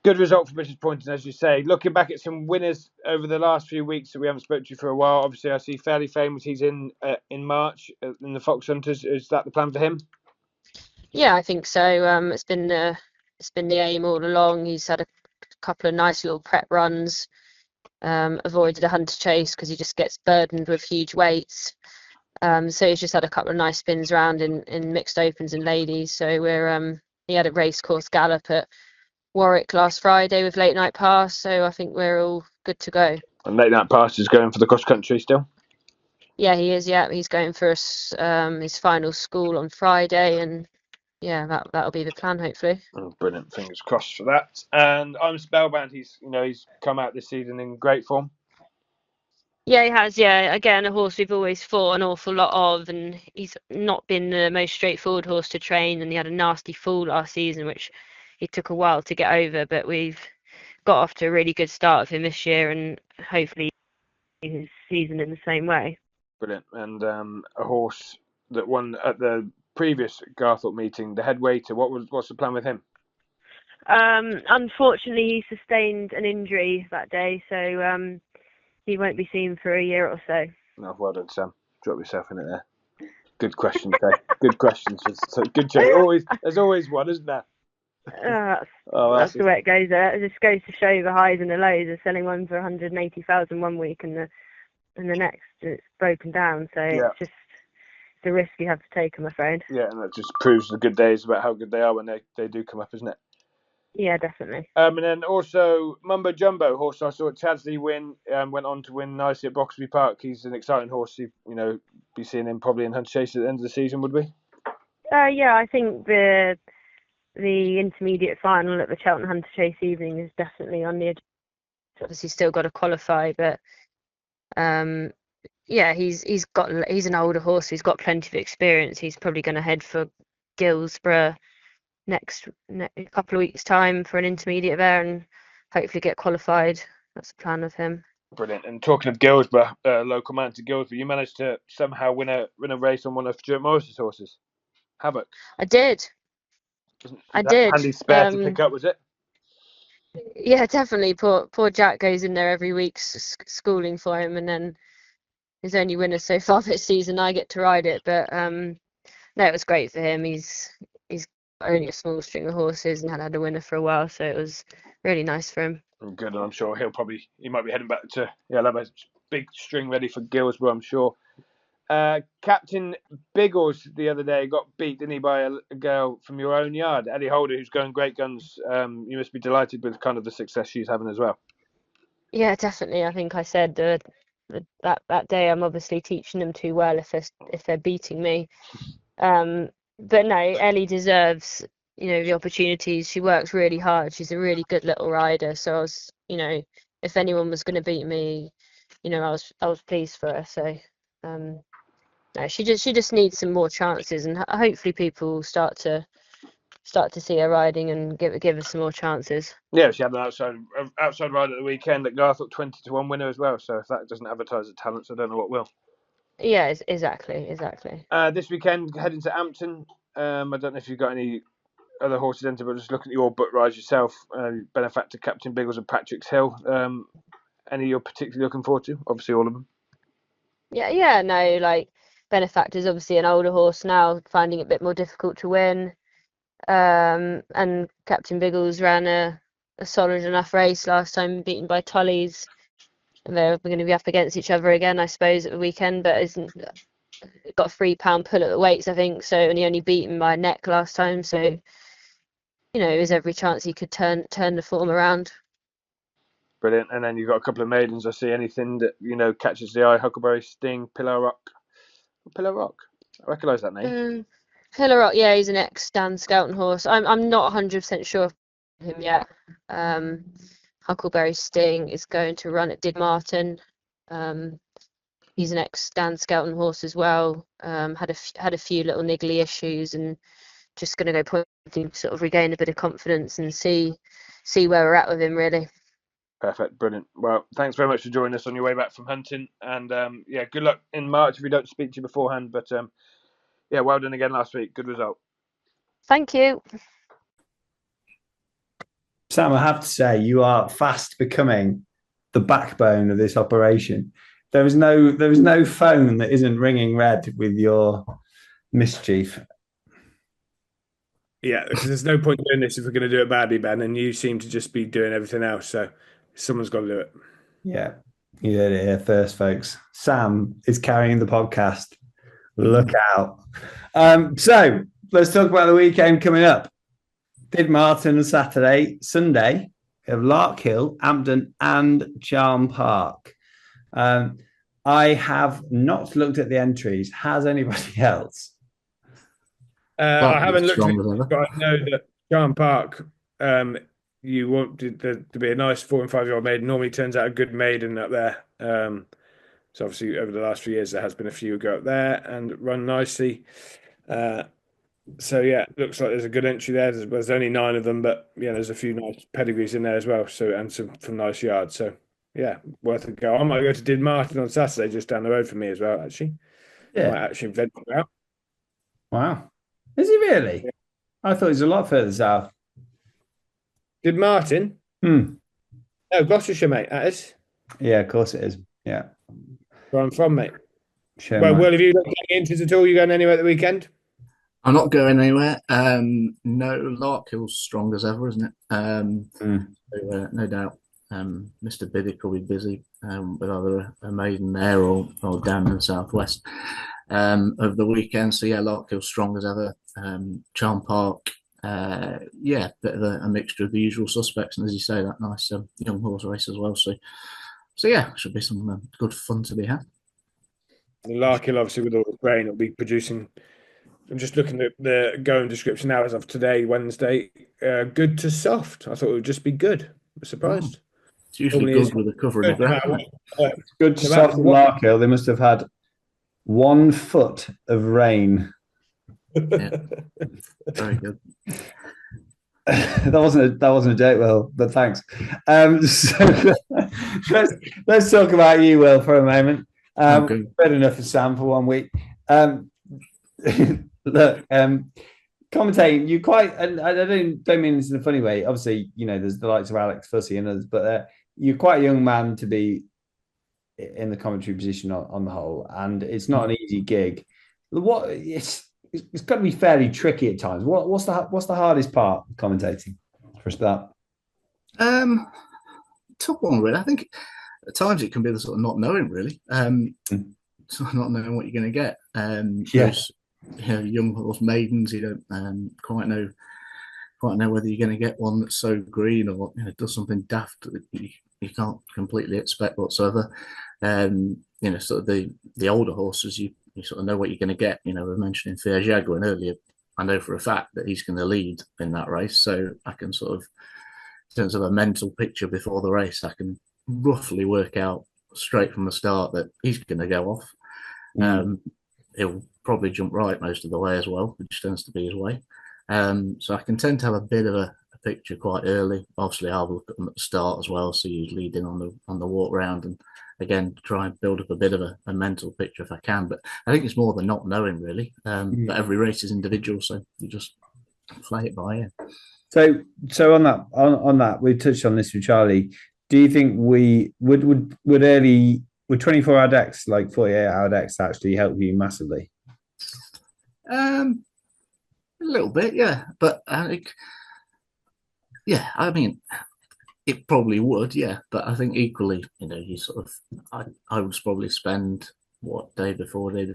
S2: good result for British Pointing, as you say. Looking back at some winners over the last few weeks that we haven't spoken to you for a while. Obviously, I see Fairly Famous. He's in March in the Fox Hunters. Is that the plan for him?
S5: Yeah, I think so. It's been the aim all along. He's had a couple of nice little prep runs. Avoided a hunter chase because he just gets burdened with huge weights. So he's just had a couple of nice spins around in mixed opens and ladies. So he had a racecourse gallop at Warwick last Friday with Late Night Pass. So I think we're all good to go.
S2: And Late Night Pass is going for the cross country still?
S5: Yeah, he is. Yeah, he's going for his final school on Friday, and yeah, that'll be the plan, hopefully.
S2: Oh, brilliant! Fingers crossed for that. And I'm spellbound. He's come out this season in great form.
S5: Yeah, he has. Yeah, again, a horse we've always thought an awful lot of, and he's not been the most straightforward horse to train. And he had a nasty fall last season, which it took a while to get over. But we've got off to a really good start of him this year, and hopefully his season in the same way.
S2: Brilliant. And a horse that won at the previous Garthorpe meeting, the head waiter. What's the plan with him?
S5: Unfortunately, he sustained an injury that day, so he won't be seen for a year or so.
S2: No, well done, Sam. Drop yourself in it there. Good question, Kay. Good questions. So good job. There's always one, isn't there?
S5: That's the way it goes. It just goes to show the highs and the lows. They're selling one for 180,000 one week, and and the next it's broken down. So
S2: Yeah.
S5: it's just the risk you have to take, I'm afraid.
S2: Yeah, and that just proves the good days about how good they are when they do come up, isn't it?
S5: Yeah, definitely.
S2: And then also Mumbo Jumbo, horse I saw Chadsley win, went on to win nicely at Broxby Park. He's an exciting horse. You know, be seeing him probably in Hunter Chase at the end of the season, would we?
S5: Yeah, I think the intermediate final at the Cheltenham Hunter Chase evening is definitely on the. Obviously, still got to qualify, but yeah, he's an older horse. He's got plenty of experience. He's probably going to head for Gilsborough next couple of weeks' time for an intermediate there, and hopefully get qualified. That's the plan of him.
S2: Brilliant. And talking of Gilsborough, local man to Gilsborough, you managed to somehow win a race on one of Stuart Morris's horses, Havoc.
S5: I did. I did.
S2: Handy spare to pick up, was it?
S5: Yeah, definitely. Poor Jack goes in there every week schooling for him, and then his only winner so far this season. I get to ride it, but no, it was great for him. He's only a small string of horses and had had a winner for a while, so it was really nice for him.
S2: Good, and I'm sure he might be heading back to he'll have a big string ready for Gilsborough, I'm sure. Captain Biggles the other day got beat, didn't he, by a girl from your own yard, Ellie Holder, who's going great guns. You must be delighted with kind of the success she's having as well.
S5: Yeah, definitely. I think I said that day I'm obviously teaching them too well if they're beating me. But no, Ellie deserves, the opportunities. She works really hard. She's a really good little rider. So I was, if anyone was going to beat me, I was pleased for her. So no, she just needs some more chances, and hopefully people start to see her riding and give her some more chances.
S2: Yeah, she had an outside ride at the weekend at Garthorpe, 20-1 winner as well. So if that doesn't advertise the talents, I don't know what will.
S5: Yeah, exactly.
S2: This weekend, heading to Ampton. I don't know if you've got any other horses entered, but just looking at your book rides yourself, Benefactor, Captain Biggles and Patrick's Hill. Any you're particularly looking forward to? Obviously all of them.
S5: Yeah, no, like Benefactor's obviously an older horse now, finding it a bit more difficult to win. And Captain Biggles ran a solid enough race last time, beaten by Tully's. And they're going to be up against each other again, I suppose, at the weekend, but got a £3 pull at the weights, I think, so, and he only beat him by a neck last time, so there's every chance he could turn the form around.
S2: Brilliant. And then you've got a couple of maidens. I see anything that catches the eye. Huckleberry, Sting, Pillar Rock. I recognise that name.
S5: Pillar Rock, yeah, he's an ex-Dan Skelton horse. I'm not 100% sure of him yet. Huckleberry Sting is going to run at Didmarton. He's an ex-Dan Skelton horse as well. Had a few little niggly issues, and just going to go pointing, sort of regain a bit of confidence and see where we're at with him, really.
S2: Perfect, brilliant. Well, thanks very much for joining us on your way back from hunting, and good luck in March if we don't speak to you beforehand. But well done again last week. Good result.
S5: Thank you.
S1: Sam, I have to say, you are fast becoming the backbone of this operation. There is no phone that isn't ringing red with your mischief.
S2: Yeah, because there's no point doing this if we're going to do it badly, Ben, and you seem to just be doing everything else. So someone's got to do it.
S1: Yeah, you heard it here first, folks. Sam is carrying the podcast. Look out. So let's talk about the weekend coming up. Didmarton on Saturday, Sunday, we have Larkhill, Ampton, and Charm Park. I have not looked at the entries. Has anybody else?
S2: I haven't looked at it, but I know that Charm Park, you wanted there to be a nice 4 and 5 year old maiden. Normally turns out a good maiden up there. So obviously over the last few years there has been a few who go up there and run nicely. So yeah, looks like there's a good entry there. There's only 9 of them, but yeah, there's a few nice pedigrees in there as well. So and some nice yards. So yeah, worth a go. I might go to Didmarton on Saturday, just down the road from me as well. Actually,
S1: Yeah,
S2: I might actually venture out.
S1: Wow, is he really? Yeah. I thought he was a lot further south.
S2: Didmarton? Oh, Gloucestershire, mate. That is.
S1: Yeah, of course it is. Yeah,
S2: where I'm from, mate.
S1: Sure,
S2: well, Will, have you looked at any entries at all? You going anywhere at the weekend?
S3: I'm not going anywhere. No, Larkhill's strong as ever, isn't it? So, no doubt. Mr. Biddick will be busy with either a maiden there or down in the southwest over the weekend. So yeah, Larkhill strong as ever. Charm Park, yeah, bit of a mixture of the usual suspects, and as you say, that nice young horse race as well. So yeah, should be some good fun to be had.
S2: Larkhill, obviously, with all the rain, will be producing. I'm just looking at the going description now as of today, Wednesday. Good to soft. I thought it would just be good. I'm surprised.
S3: It's usually
S2: Normally
S3: good with a cover in the ground.
S1: It's good to soft for Larkhill. They must have had 1 foot of rain.
S3: Yeah. Very good.
S1: that wasn't a joke, Will, but thanks. So let's talk about you, Will, for a moment.
S3: Okay.
S1: Good enough for Sam for 1 week. Look, commentating, you quite, and I don't mean this in a funny way. Obviously, you know, there's the likes of Alex Fussy and others, but you're quite a young man to be in the commentary position on the whole, and it's not an easy gig. What it's got to be fairly tricky at times. What's the hardest part of commentating for a start?
S3: Tough one, really. I think at times it can be the sort of not knowing, really. Sort of not knowing what you're going to get. Those, young horse maidens, you don't quite know whether you're going to get one that's so green or does something daft that you can't completely expect whatsoever. Sort of the older horses, you sort of know what you're going to get. We were mentioning Fier Jaguin earlier. I know for a fact that he's going to lead in that race, so I can sort of, in terms of a mental picture before the race, I can roughly work out straight from the start that he's going to go off. He'll probably jump right most of the way as well, which tends to be his way. So I can tend to have a bit of a picture quite early. Obviously, I'll look at them at the start as well, so you lead in on the walk round, and again try and build up a bit of a mental picture if I can. But I think it's more the not knowing, really. But every race is individual, so you just play it by ear.
S1: So on that, we touched on this with Charlie. Do you think we would 24-hour decks, like 48-hour decks, actually help you massively?
S3: A little bit, yeah. But I think, I mean, it probably would, yeah. But I think equally, you sort of, I would probably spend day before, a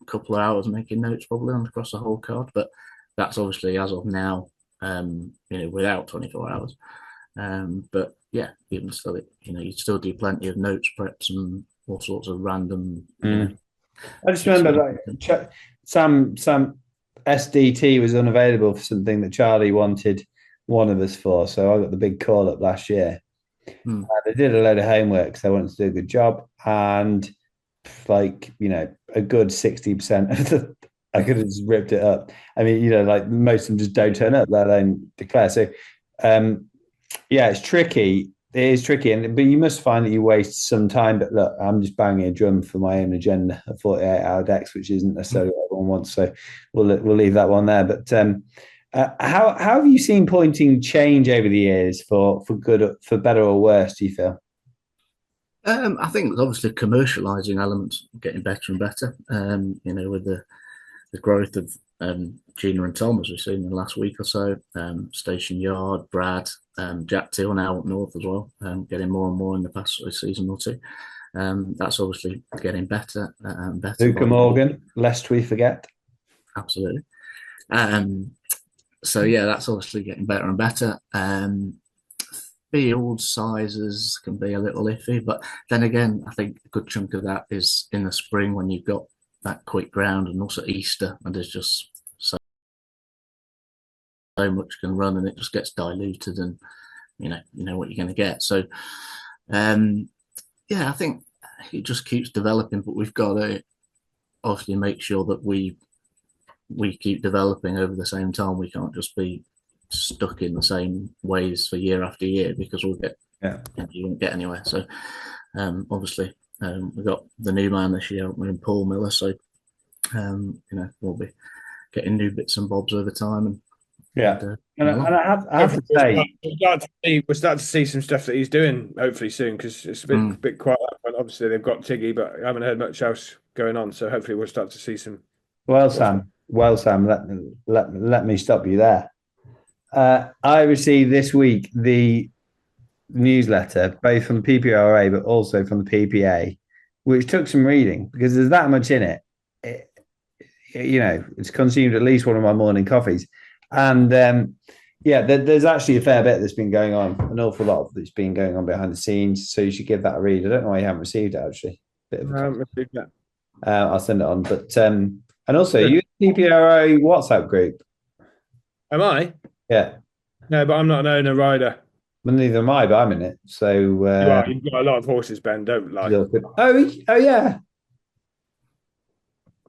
S3: couple of hours making notes probably across the whole card. But that's obviously as of now, without 24 hours. But yeah, even still, you still do plenty of notes preps and all sorts of random.
S1: I just remember Sam SDT was unavailable for something that Charlie wanted one of us for, so I got the big call up last year. And I did a load of homework because I wanted to do a good job, and a good 60% of the I could have just ripped it up. I mean, most of them just don't turn up, let alone declare. So, it's tricky. It is tricky, but you must find that you waste some time. But look, I'm just banging a drum for my own agenda of 48-hour decks, which isn't necessarily what everyone wants. So we'll leave that one there. But how have you seen pointing change over the years for good, for better or worse? Do you feel?
S3: I think obviously commercialising elements getting better and better. With the growth of Gina and Tom, as we've seen in the last week or so, Station Yard, Brad, Jack Teal now up north as well, getting more and more in the past season or two. That's obviously getting better and better.
S1: Luca Morgan, lest we forget.
S3: Absolutely. So yeah, that's obviously getting better and better. Field sizes can be a little iffy, but then again, I think a good chunk of that is in the spring when you've got that quick ground, and also Easter, and there's just so much can run, and it just gets diluted, and you know what you're going to get. So I think it just keeps developing, but we've got to obviously make sure that we keep developing over the same time. We can't just be stuck in the same ways for year after year, because we'll get you won't get anywhere. So obviously we've got the new man this year in Paul Miller, so we'll be getting new bits and bobs over time. And
S1: I have to say,
S2: we're starting to see some stuff that he's doing hopefully soon, because it's a bit quiet. Obviously they've got Tiggy, but I haven't heard much else going on, so hopefully we'll start to see some.
S1: Well, Sam, let me stop you there. I received this week the newsletter, both from PPRA but also from the PPA, which took some reading because there's that much in it. It's consumed at least one of my morning coffees. And there's actually a fair bit that's been going on, an awful lot that's been going on behind the scenes. So you should give that a read. I don't know why you haven't received it, actually. I'll send it on. But and also, you PPRA WhatsApp group.
S2: Am I?
S1: Yeah.
S2: No, but I'm not an owner rider.
S1: Well, neither am I, but I'm in it. So
S2: you've got a lot of horses, Ben. Don't lie.
S1: Oh yeah.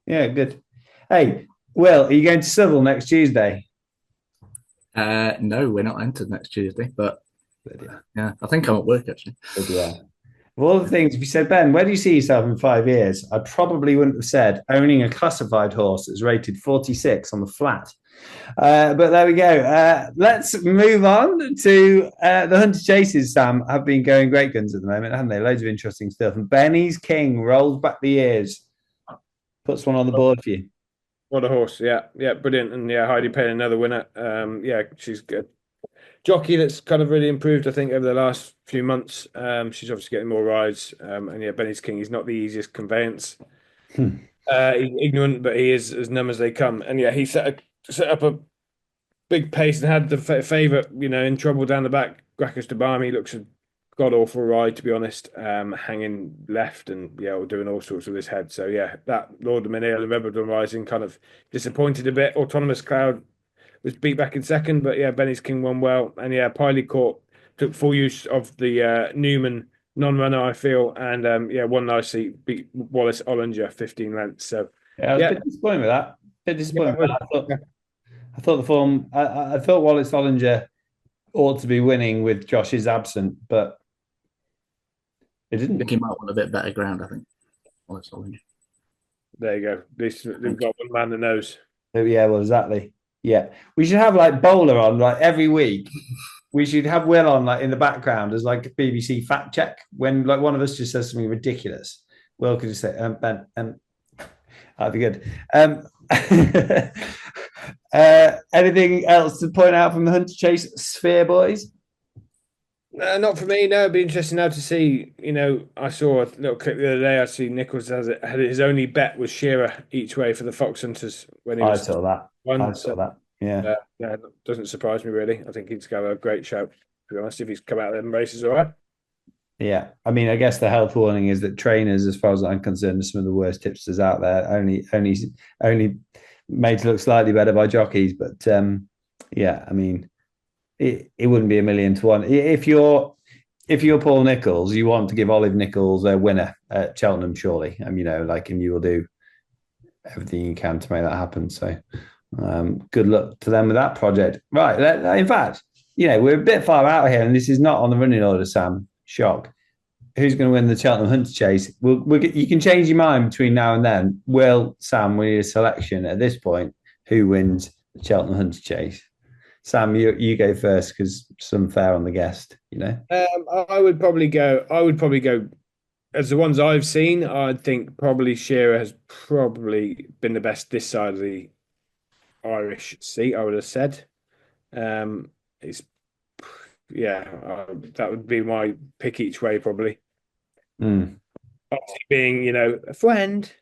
S1: Yeah, good. Hey, Will, are you going to Seville next Tuesday?
S3: No, we're not entered next Tuesday, but yeah, I think I'm at work actually.
S1: Yeah. Of all the things, if you said, Ben, where do you see yourself in 5 years? I probably wouldn't have said owning a classified horse that's rated 46 on the flat. But there we go. Let's move on to the Hunter Chases, Sam, have been going great guns at the moment, haven't they? Loads of interesting stuff. And Benny's King rolls back the ears, puts one on the board for you.
S2: What a horse. Yeah, brilliant. And Heidi Payne, another winner. She's good. Jockey that's kind of really improved, I think, over the last few months. She's obviously getting more rides. Benny's King, he's not the easiest conveyance. He's ignorant, but he is as numb as they come. And he set up a big pace and had the favourite, in trouble down the back. Gracchus de Barmy looks a god-awful ride, to be honest. Hanging left and, doing all sorts with his head. So, that Lord of Menil and Rebel Rising kind of disappointed a bit. Autonomous Cloud was beat back in second, but Benny's King won well. And Piley Court took full use of the Newman non-runner, I feel, and won nicely, beat Wallace Ollinger 15 lengths. So
S1: I was a bit disappointed with that. I thought the form. I thought Wallace Ollinger ought to be winning with Josh's absent, but it didn't.
S3: I think he might want a bit better ground. I think Wallace Ollinger.
S2: There you go. At least they've got one man that knows.
S1: Yeah, well, exactly. Yeah, we should have Bowler on every week. We should have Will on in the background as a BBC fact check when one of us just says something ridiculous. Will could just say, Ben, that'd be good. Anything else to point out from the Hunter Chase sphere, boys?
S2: Not for me. No, it'd be interesting now to see. I saw a little clip the other day. I see Nichols had his only bet was Shearer each way for the Fox Hunters when he was.
S1: I saw that. I saw that. Yeah.
S2: Doesn't surprise me really. I think he's got a great shout. To be honest, if he's come out of them races, all right.
S1: Yeah, I mean, I guess the health warning is that trainers, as far as I'm concerned, are some of the worst tipsters out there. Only made to look slightly better by jockeys, but I mean, it wouldn't be 1,000,000 to 1. If you're Paul Nicholls, you want to give Olive Nicholls a winner at Cheltenham, surely. And you will do everything you can to make that happen. So, good luck to them with that project. Right. In fact, we're a bit far out here, and this is not on the running order, Sam. Shock. Who's going to win the Cheltenham Hunter Chase? You can change your mind between now and then. Will, Sam, we need a selection at this point. Who wins the Cheltenham Hunter Chase? Sam, you go first because some fair on the guest.
S2: I would probably go. As the ones I've seen, I think probably Shearer has probably been the best this side of the Irish Sea. I would have said. That would be my pick each way, probably. Obviously being, a friend,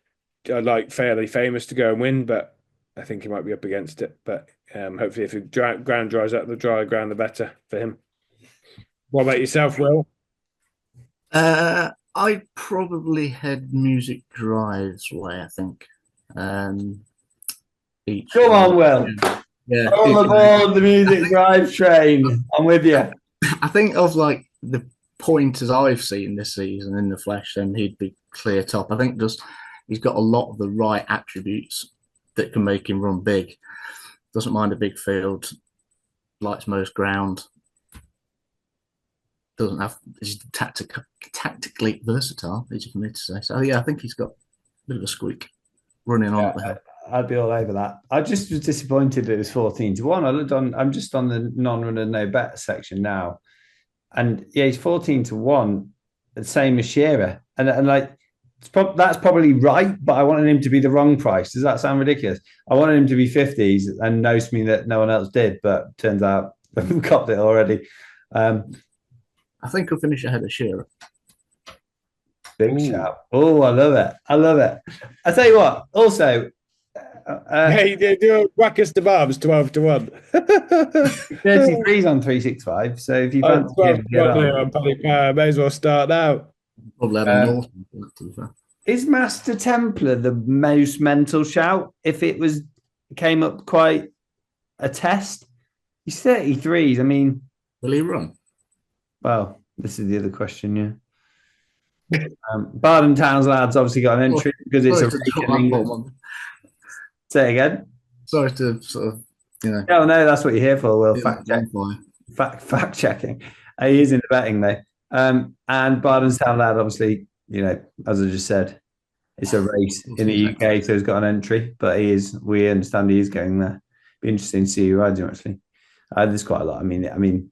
S2: I'd like Fairly Famous to go and win, but I think he might be up against it. But hopefully if the ground dries up, the drier ground, the better for him. What about yourself, Will?
S3: I'd probably head Music Drive's way, I think.
S1: Come on, Will.
S3: Yeah.
S1: Come aboard the Music Drive train. I'm with you.
S3: I think of the pointers I've seen this season in the flesh, then he'd be clear top. I think he's got a lot of the right attributes that can make him run big. Doesn't mind a big field, likes most ground. He's tactically versatile, easy for me to say. So I think he's got a bit of a squeak running on the head.
S1: I'd be all over that. I just was disappointed it was 14 to 1. I'm just on the non-runner no bet section now, and he's 14 to 1, the same as Shearer, and that's probably right, but I wanted him to be the wrong price. Does that sound ridiculous? I wanted him to be 50s and knows me that no one else did, but turns out we've got it already.
S3: I think he'll finish ahead of Shearer.
S1: Big shout. Oh, I love it. I love it. I tell you what, also,
S2: Hey, they do whack us the barbs 12-1.
S1: 33's on 365. So if you fancy
S2: 12
S1: him, get on.
S2: on Paddy Power, may as well start now.
S3: Probably had a North. To be fair.
S1: Is Master Templar the most mental shout? If it came up quite a test, he's 33s. I mean,
S3: Will he run?
S1: well, this is the other question, yeah. Bardon Town's lads obviously got an entry because it's a Say again.
S3: Sorry to sort of,
S1: No, that's what you're here for. Will fact checking. He is in the betting though. And Bardon's Town lad, obviously, as I just said, it's a race in the UK, so he's got an entry. But we understand he is going there. Be interesting to see who rides him actually. There's quite a lot. I mean,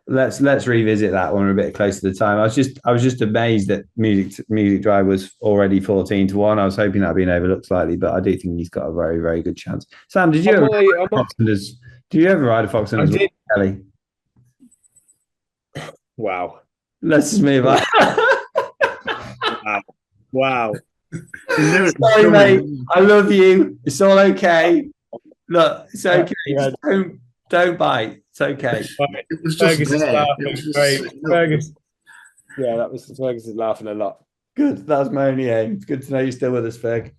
S1: let's revisit that when we're a bit closer to the time. I was just amazed that Music Drive was already 14-1. I was hoping that'd been overlooked slightly, but I do think he's got a very, very good chance. Sam, did you ever ride a Fox Hunters? Kelly?
S2: Wow.
S1: Let's just move on.
S2: Wow.
S1: Sorry, mate. I love you. It's all okay. Look, it's okay.
S2: Yeah.
S1: Don't bite. It's okay.
S3: It was just
S2: Fergus is
S3: there.
S2: laughing.
S3: It was just
S2: Great.
S3: sitting up.
S2: Fergus. Yeah, Fergus is laughing a lot.
S1: Good. That was my only aim. It's good to know you're still with us, Ferg.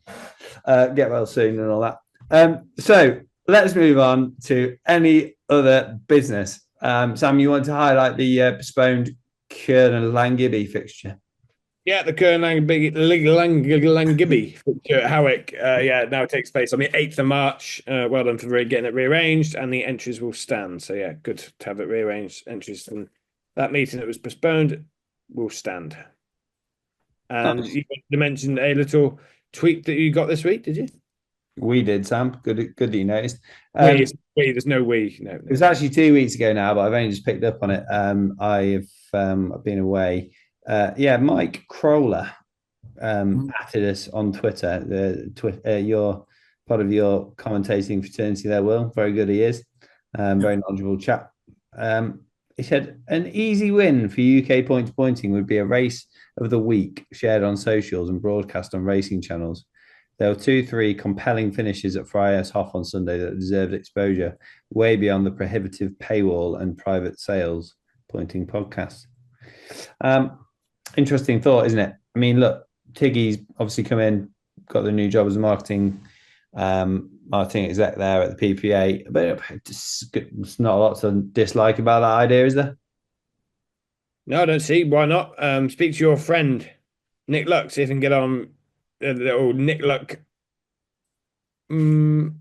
S1: Get well soon and all that. So let's move on to any other business. Sam, you want to highlight the postponed Kiernan Langibby fixture?
S2: Yeah, the Kiernan Langibby fixture at Howick. Now takes place on the 8th of March. Well done for getting it rearranged, and the entries will stand. So yeah, good to have it rearranged. Entries from that meeting that was postponed will stand. And you mentioned a little tweet that you got this week, did you?
S1: We did, Sam. Good that you noticed.
S2: There's no we. No.
S1: It was actually 2 weeks ago now, but I've only just picked up on it. I've been away. Mike Crowler added us on Twitter. You're part of your commentating fraternity there, Will. Very good he is. Very knowledgeable chap. He said, an easy win for UK point-to-pointing would be a race of the week shared on socials and broadcast on racing channels. There were 2-3 compelling finishes at Friars Hof on Sunday that deserved exposure way beyond the prohibitive paywall and private sales pointing podcast. Interesting thought, isn't it? I mean, look, Tiggy's obviously come in, got the new job as a marketing exec there at the PPA. But it's not a lot to dislike about that idea, is there?
S2: No, I don't see. Why not? Speak to your friend, Nick Luck, see if you can get on the old Nick Luck, the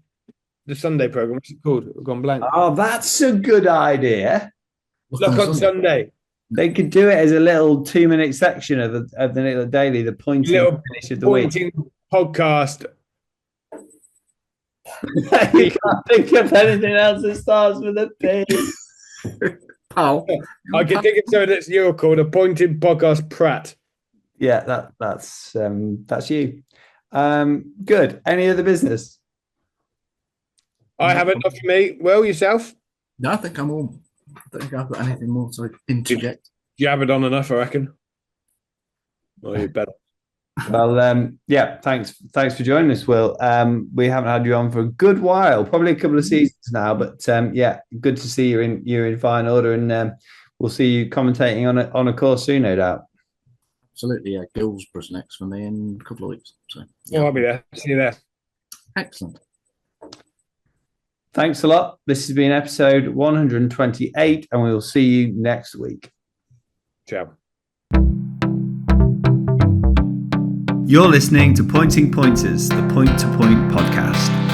S2: Sunday program. What's it called? I've gone blank.
S1: Oh, that's a good idea.
S2: Luck on Sunday.
S1: They could do it as a little 2-minute section of the Nick Luck Daily, the pointing finish of the week.
S2: Podcast.
S1: You can't think of anything else that starts with a P.
S3: Pal.
S2: I can think of something that's you're called a pointing podcast Pratt.
S1: Yeah, that's you. Good. Any other business?
S2: I haven't. Not for me. Well, yourself?
S3: No, I think I'm all. I don't think I've got anything more to interject.
S2: You have it on enough, I reckon. Well, you better.
S1: Well, thanks for joining us, Will. We haven't had you on for a good while, probably a couple of seasons now, but good to see you're in fine order, and we'll see you commentating on a course soon, no doubt.
S3: Absolutely, yeah. Guilsborough's next for me in a couple of weeks. So
S2: yeah. I'll be there. See you there.
S3: Excellent.
S1: Thanks a lot. This has been episode 128, and we will see you next week.
S2: Ciao.
S1: You're listening to Pointing Pointers, the Point to Point podcast.